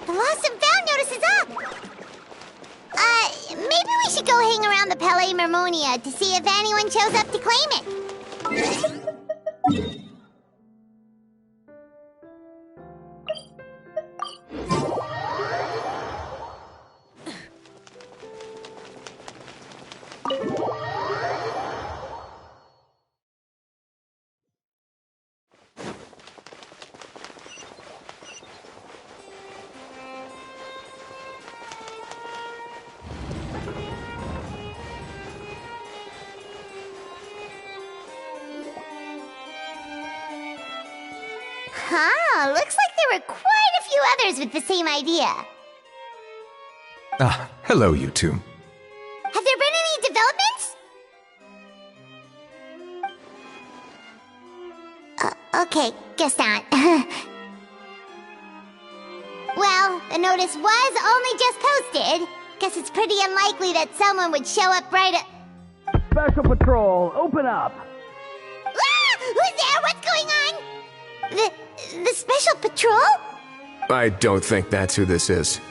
The lost and found notice is up! Maybe we should go hang around the Palais Mermonia to see if anyone shows up to claim it. Huh, looks like there were quite a few others with the same idea. Hello, you two. Have there been any developments? Okay, guess not. Well, the notice was only just posted. Guess it's pretty unlikely that someone would show up right at... Special Patrol, open up! Ah! Who's there? What's going on? The Special Patrol? I don't think that's who this is.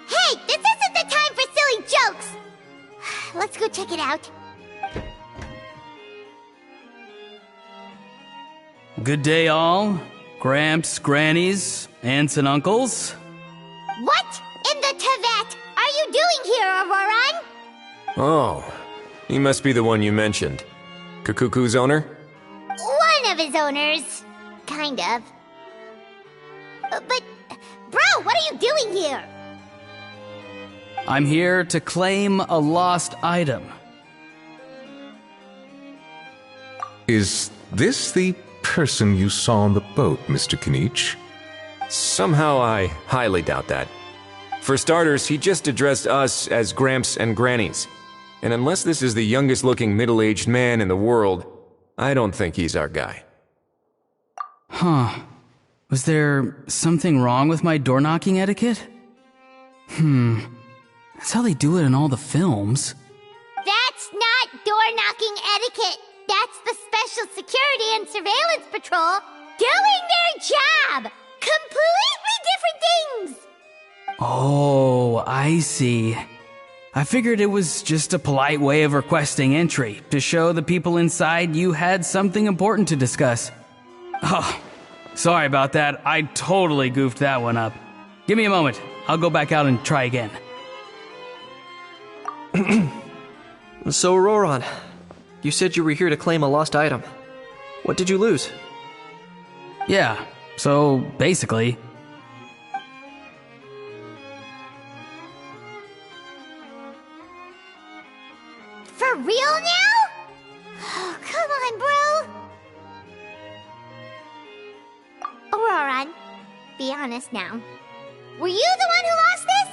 Hey, this isn't the time for silly jokes! Let's go check it out. Good day, all. Gramps, grannies, aunts, and uncles. What in the Tevet are you doing here, Auroran? Oh, he must be the one you mentioned. Kakuku's owner? One of his owners. Kind of. But, bro, what are you doing here? I'm here to claim a lost item. Is this the person you saw on the boat, Mr. Kinich? Somehow I highly doubt that. For starters, he just addressed us as Gramps and Grannies. And unless this is the youngest looking middle-aged man in the world, I don't think he's our guy. Huh. Was there something wrong with my door-knocking etiquette? That's how they do it in all the films. That's not door-knocking etiquette. That's the Special Security and Surveillance Patrol doing their job! Completely different things! Oh, I see. I figured it was just a polite way of requesting entry, to show the people inside you had something important to discuss. Oh, sorry about that. I totally goofed that one up. Give me a moment. I'll go back out and try again. So, Auroran, you said you were here to claim a lost item. What did you lose? Yeah, so basically... For real now? Oh, come on, bro. Auroran, be honest now. Were you the one who lost this?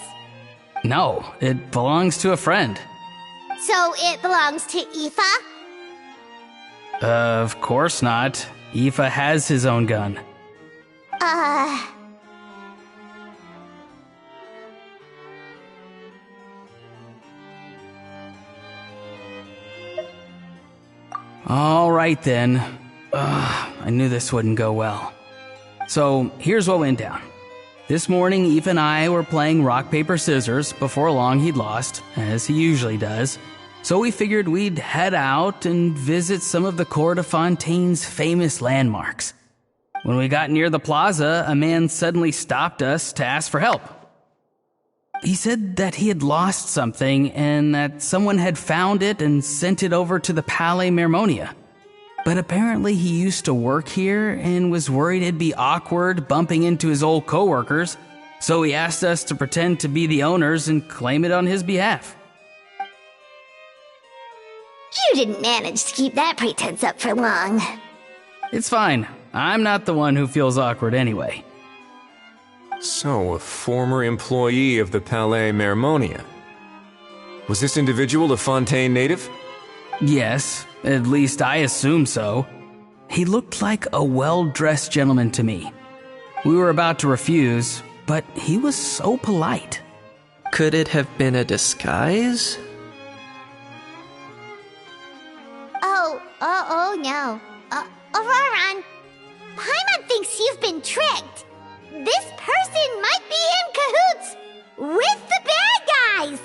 No, it belongs to a friend. So it belongs to Aoife? Of course not. Aoife has his own gun. All right then. I knew this wouldn't go well. So here's what went down. This morning, Aoife and I were playing rock, paper, scissors. Before long, he'd lost, as he usually does. So we figured we'd head out and visit some of the Cour de Fontaine's famous landmarks. When we got near the plaza, a man suddenly stopped us to ask for help. He said that he had lost something and that someone had found it and sent it over to the Palais Mermonia. But apparently he used to work here and was worried it'd be awkward bumping into his old coworkers, so he asked us to pretend to be the owners and claim it on his behalf. You didn't manage to keep that pretense up for long. It's fine. I'm not the one who feels awkward anyway. So, a former employee of the Palais Mermonia. Was this individual a Fontaine native? Yes, at least I assume so. He looked like a well-dressed gentleman to me. We were about to refuse, but he was so polite. Could it have been a disguise? Oh no. Auroran, Paimon thinks you've been tricked. This person might be in cahoots with the bad guys.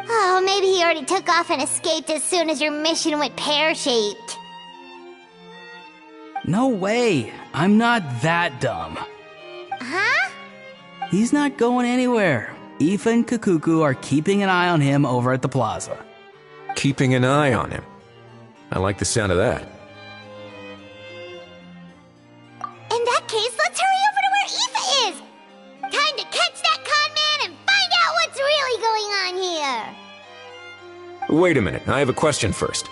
Oh, maybe he already took off and escaped as soon as your mission went pear-shaped. No way. I'm not that dumb. Huh? He's not going anywhere. Aoife and Kakuku are keeping an eye on him over at the plaza. Keeping an eye on him. I like the sound of that. In that case, let's hurry over to where Aoife is. Time to catch that con man and find out what's really going on here. Wait a minute, I have a question first.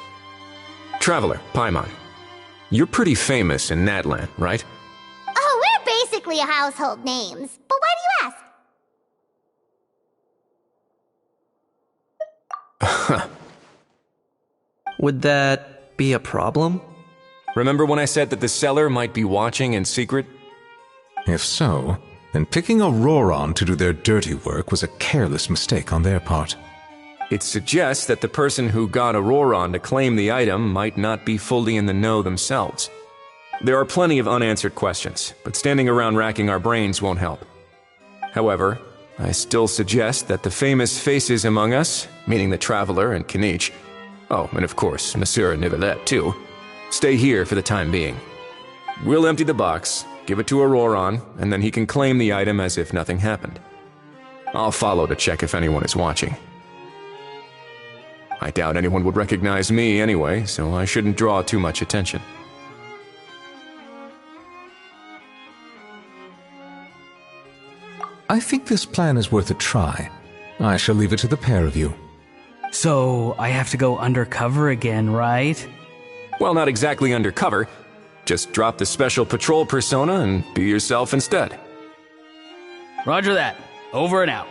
Traveler, Paimon. You're pretty famous in Natlan, right? Oh, we're basically household names. But why do you ask? Would that be a problem? Remember when I said that the seller might be watching in secret? If so, then picking Auroron to do their dirty work was a careless mistake on their part. It suggests that the person who got Auroron to claim the item might not be fully in the know themselves. There are plenty of unanswered questions, but standing around racking our brains won't help. However, I still suggest that the famous faces among us, meaning the Traveler and Kinich, oh, and of course, Monsieur Nivelette too, stay here for the time being. We'll empty the box, give it to Auroron, and then he can claim the item as if nothing happened. I'll follow to check if anyone is watching. I doubt anyone would recognize me anyway, so I shouldn't draw too much attention. I think this plan is worth a try. I shall leave it to the pair of you. So, I have to go undercover again, right? Well, not exactly undercover. Just drop the special patrol persona and be yourself instead. Roger that. Over and out.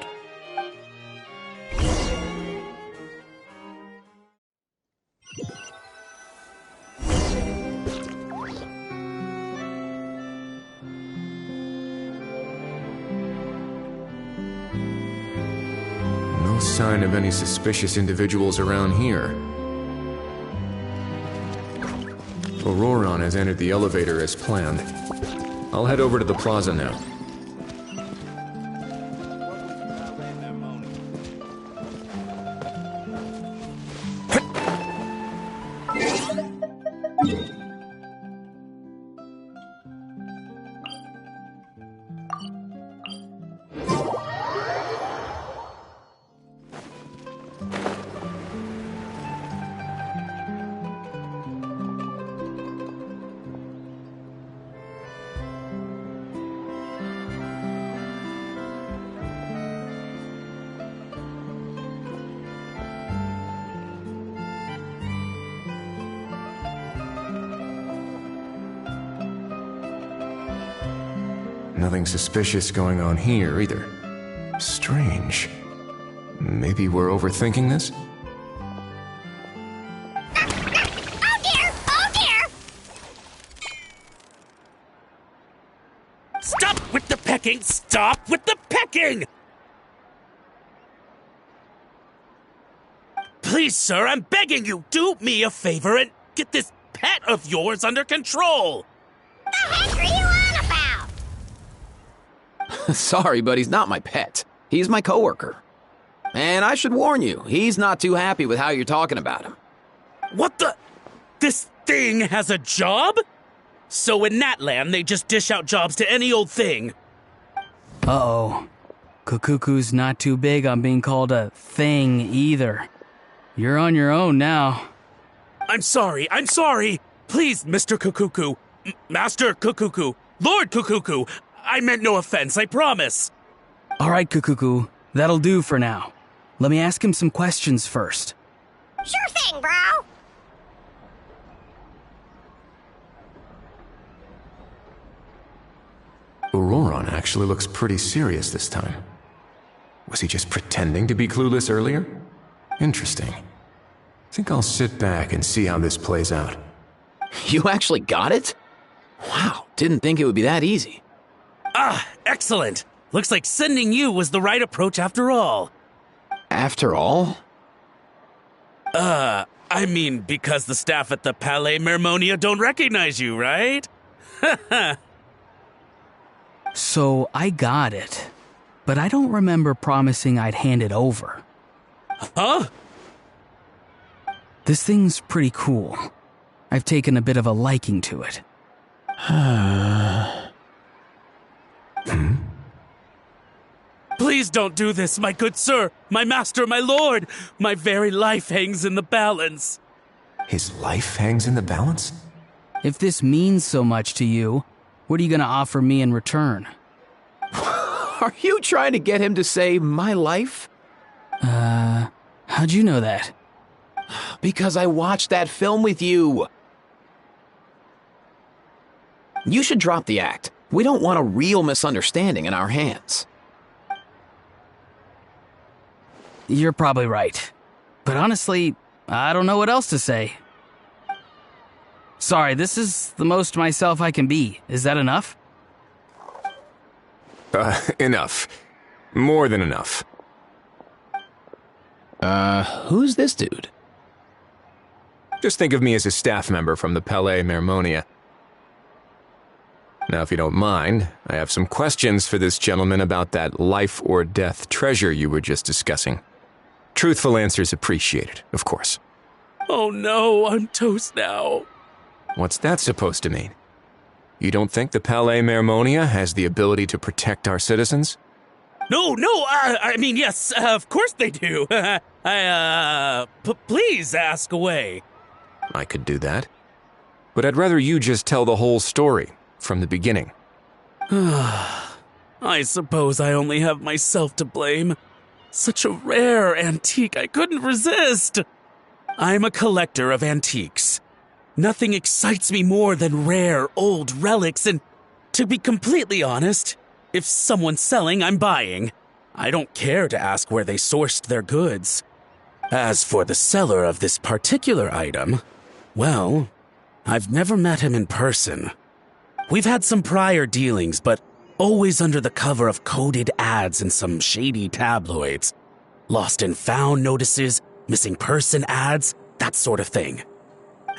No sign of any suspicious individuals around here. Auroron has entered the elevator as planned. I'll head over to the plaza now. Nothing suspicious going on here, either. Strange. Maybe we're overthinking this? Oh dear! Oh dear! Stop with the pecking! Stop with the pecking! Please, sir, I'm begging you, do me a favor and get this pet of yours under control! The heck are you on about? Sorry, but he's not my pet. He's my coworker. And I should warn you, he's not too happy with how you're talking about him. What the? This thing has a job? So in that land, they just dish out jobs to any old thing. Uh-oh. Kukuku's not too big on being called a thing either. You're on your own now. I'm sorry. Please, Mr. Kukuku. Master Kukuku. Lord Kukuku. I meant no offense, I promise. All right, Kukuku. That'll do for now. Let me ask him some questions first. Sure thing, bro. Auroron actually looks pretty serious this time. Was he just pretending to be clueless earlier? Interesting. Think I'll sit back and see how this plays out. You actually got it? Wow, didn't think it would be that easy. Ah, excellent. Looks like sending you was the right approach after all. After all? I mean, because the staff at the Palais Mermonia don't recognize you, right? So, I got it. But I don't remember promising I'd hand it over. Huh? This thing's pretty cool. I've taken a bit of a liking to it. Please don't do this, my good sir, my master, my lord. My very life hangs in the balance. His life hangs in the balance? If this means so much to you, what are you gonna offer me in return? Are you trying to get him to say my life? How'd you know that? Because I watched that film with you. You should drop the act. We don't want a real misunderstanding in our hands. You're probably right. But honestly, I don't know what else to say. Sorry, this is the most myself I can be. Is that enough? Enough. More than enough. Who's this dude? Just think of me as a staff member from the Palais Mermonia. Now, if you don't mind, I have some questions for this gentleman about that life or death treasure you were just discussing. Truthful answers appreciated, of course. Oh no, I'm toast now. What's that supposed to mean? You don't think the Palais Mermonia has the ability to protect our citizens? No, I mean, yes, of course they do. Please ask away. I could do that. But I'd rather you just tell the whole story, from the beginning. I suppose I only have myself to blame. Such a rare antique, I couldn't resist. I'm a collector of antiques. Nothing excites me more than rare, old relics, and to be completely honest, if someone's selling, I'm buying. I don't care to ask where they sourced their goods. As for the seller of this particular item, well, I've never met him in person. We've had some prior dealings, but always under the cover of coded ads in some shady tabloids. Lost and found notices, missing person ads, that sort of thing.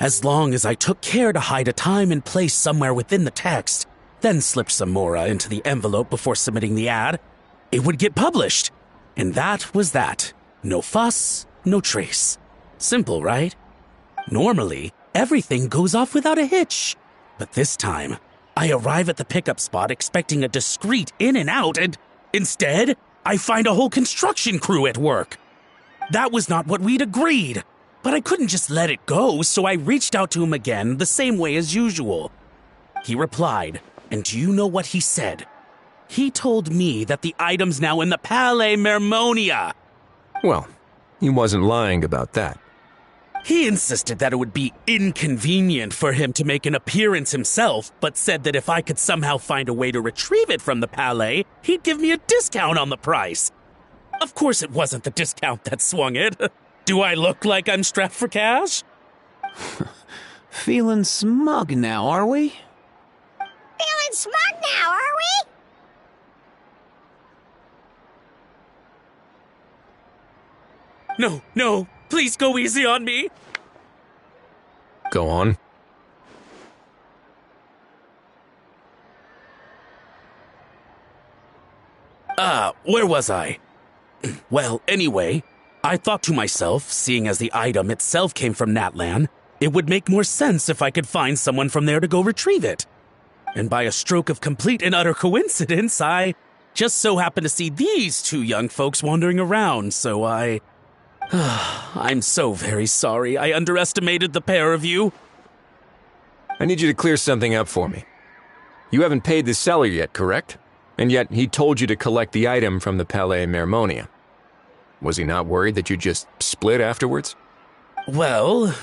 As long as I took care to hide a time and place somewhere within the text, then slipped some mora into the envelope before submitting the ad, it would get published. And that was that. No fuss, no trace. Simple, right? Normally, everything goes off without a hitch. But this time, I arrive at the pickup spot expecting a discreet in and out, and instead, I find a whole construction crew at work. That was not what we'd agreed. But I couldn't just let it go, so I reached out to him again the same way as usual. He replied, and do you know what he said? He told me that the item's now in the Palais Mermonia. Well, he wasn't lying about that. He insisted that it would be inconvenient for him to make an appearance himself, but said that if I could somehow find a way to retrieve it from the Palais, he'd give me a discount on the price. Of course it wasn't the discount that swung it. Do I look like I'm strapped for cash? Feeling smug now, are we? Feeling smug now, are we? No, please go easy on me. Go on. Where was I? Well, anyway, I thought to myself, seeing as the item itself came from Natlan, it would make more sense if I could find someone from there to go retrieve it. And by a stroke of complete and utter coincidence, I just so happened to see these two young folks wandering around, so I'm so very sorry. I underestimated the pair of you. I need you to clear something up for me. You haven't paid the seller yet, correct? And yet he told you to collect the item from the Palais Mermonia. Was he not worried that you just split afterwards? Well,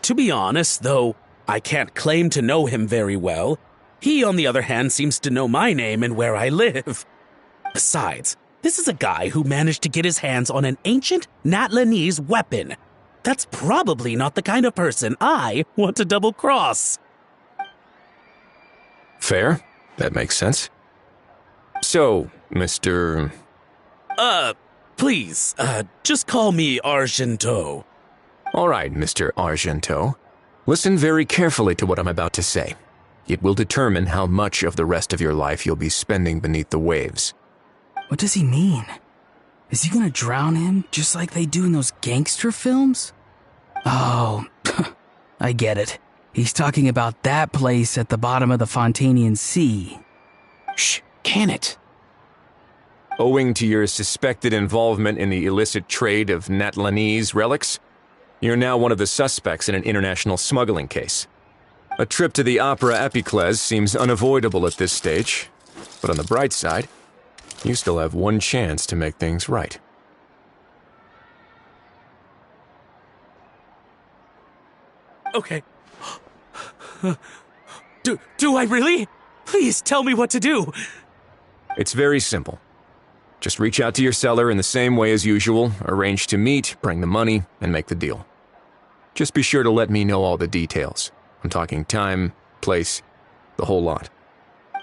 to be honest, though I can't claim to know him very well, he, on the other hand, seems to know my name and where I live. Besides, this is a guy who managed to get his hands on an ancient Natlanese weapon. That's probably not the kind of person I want to double-cross. Fair. That makes sense. So, Mr. Please, just call me Argento. All right, Mr. Argento. Listen very carefully to what I'm about to say. It will determine how much of the rest of your life you'll be spending beneath the waves. What does he mean? Is he gonna drown him just like they do in those gangster films? Oh, I get it. He's talking about that place at the bottom of the Fontanian Sea. Shh, can it? Owing to your suspected involvement in the illicit trade of Natlanese relics, you're now one of the suspects in an international smuggling case. A trip to the Opera Epiclese seems unavoidable at this stage, but on the bright side, you still have one chance to make things right. Okay. Do I really? Please tell me what to do. It's very simple. Just reach out to your seller in the same way as usual, arrange to meet, bring the money, and make the deal. Just be sure to let me know all the details. I'm talking time, place, the whole lot.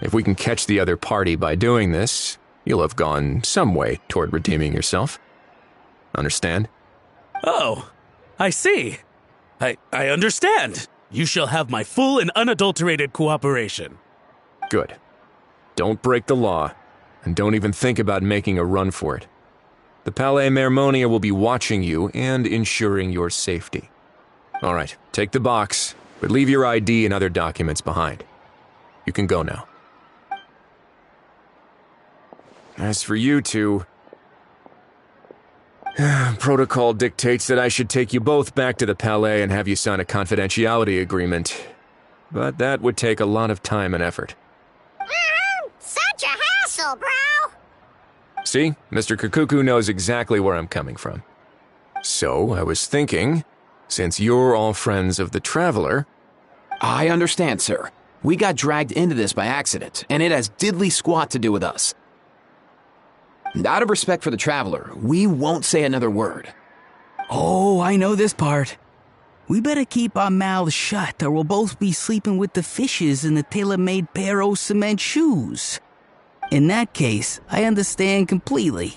If we can catch the other party by doing this, you'll have gone some way toward redeeming yourself. Understand? Oh, I see. I understand. You shall have my full and unadulterated cooperation. Good. Don't break the law, and don't even think about making a run for it. The Palais Mermonia will be watching you and ensuring your safety. All right, take the box, but leave your ID and other documents behind. You can go now. As for you two, protocol dictates that I should take you both back to the Palais and have you sign a confidentiality agreement. But that would take a lot of time and effort. Such a hassle, bro! See, Mr. Kakuku knows exactly where I'm coming from. So, I was thinking, since you're all friends of the Traveler... I understand, sir. We got dragged into this by accident, and it has diddly squat to do with us. And out of respect for the Traveler, we won't say another word. Oh, I know this part. We better keep our mouths shut or we'll both be sleeping with the fishes in the tailor-made pair of cement shoes. In that case, I understand completely.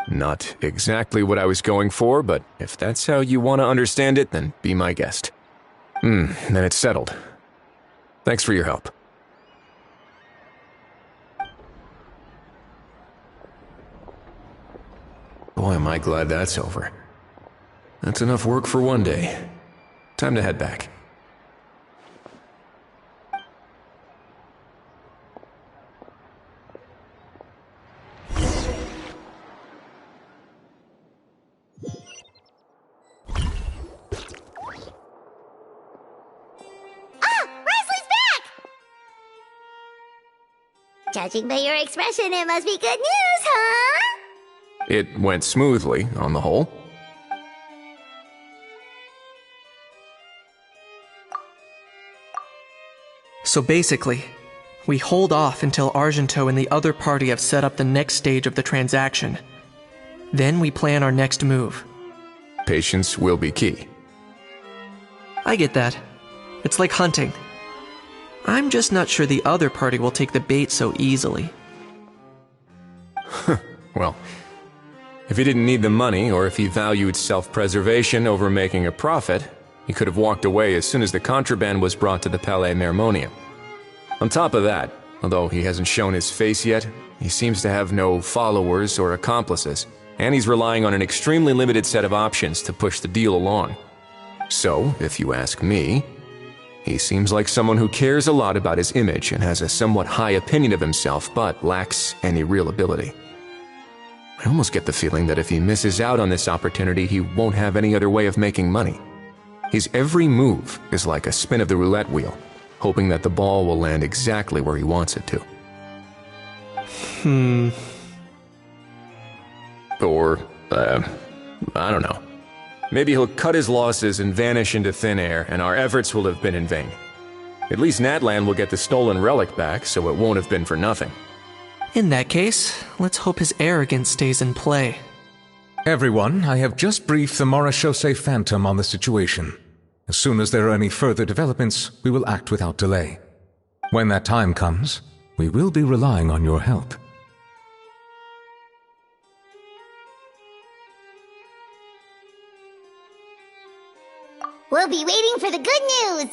Not exactly what I was going for, but if that's how you want to understand it, then be my guest. Then it's settled. Thanks for your help. Boy, am I glad that's over. That's enough work for one day. Time to head back. Judging by your expression, it must be good news, huh? It went smoothly, on the whole. So basically, we hold off until Argento and the other party have set up the next stage of the transaction. Then we plan our next move. Patience will be key. I get that. It's like hunting. I'm just not sure the other party will take the bait so easily. Well, if he didn't need the money, or if he valued self-preservation over making a profit, he could have walked away as soon as the contraband was brought to the Palais Mermonia. On top of that, although he hasn't shown his face yet, he seems to have no followers or accomplices, and he's relying on an extremely limited set of options to push the deal along. So, if you ask me, he seems like someone who cares a lot about his image and has a somewhat high opinion of himself, but lacks any real ability. I almost get the feeling that if he misses out on this opportunity, he won't have any other way of making money. His every move is like a spin of the roulette wheel, hoping that the ball will land exactly where he wants it to. Or, I don't know. Maybe he'll cut his losses and vanish into thin air, and our efforts will have been in vain. At least Natlan will get the stolen relic back, so it won't have been for nothing. In that case, let's hope his arrogance stays in play. Everyone, I have just briefed the Morishose Phantom on the situation. As soon as there are any further developments, we will act without delay. When that time comes, we will be relying on your help. We'll be waiting for the good news!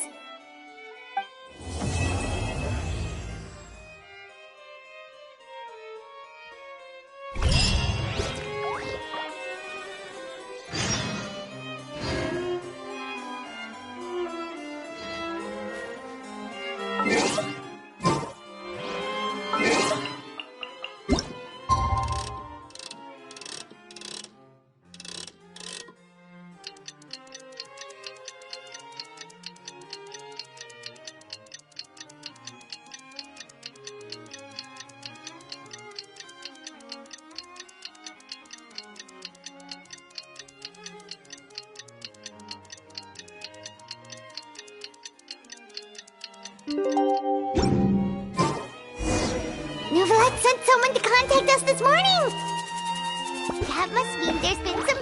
That must mean there's been some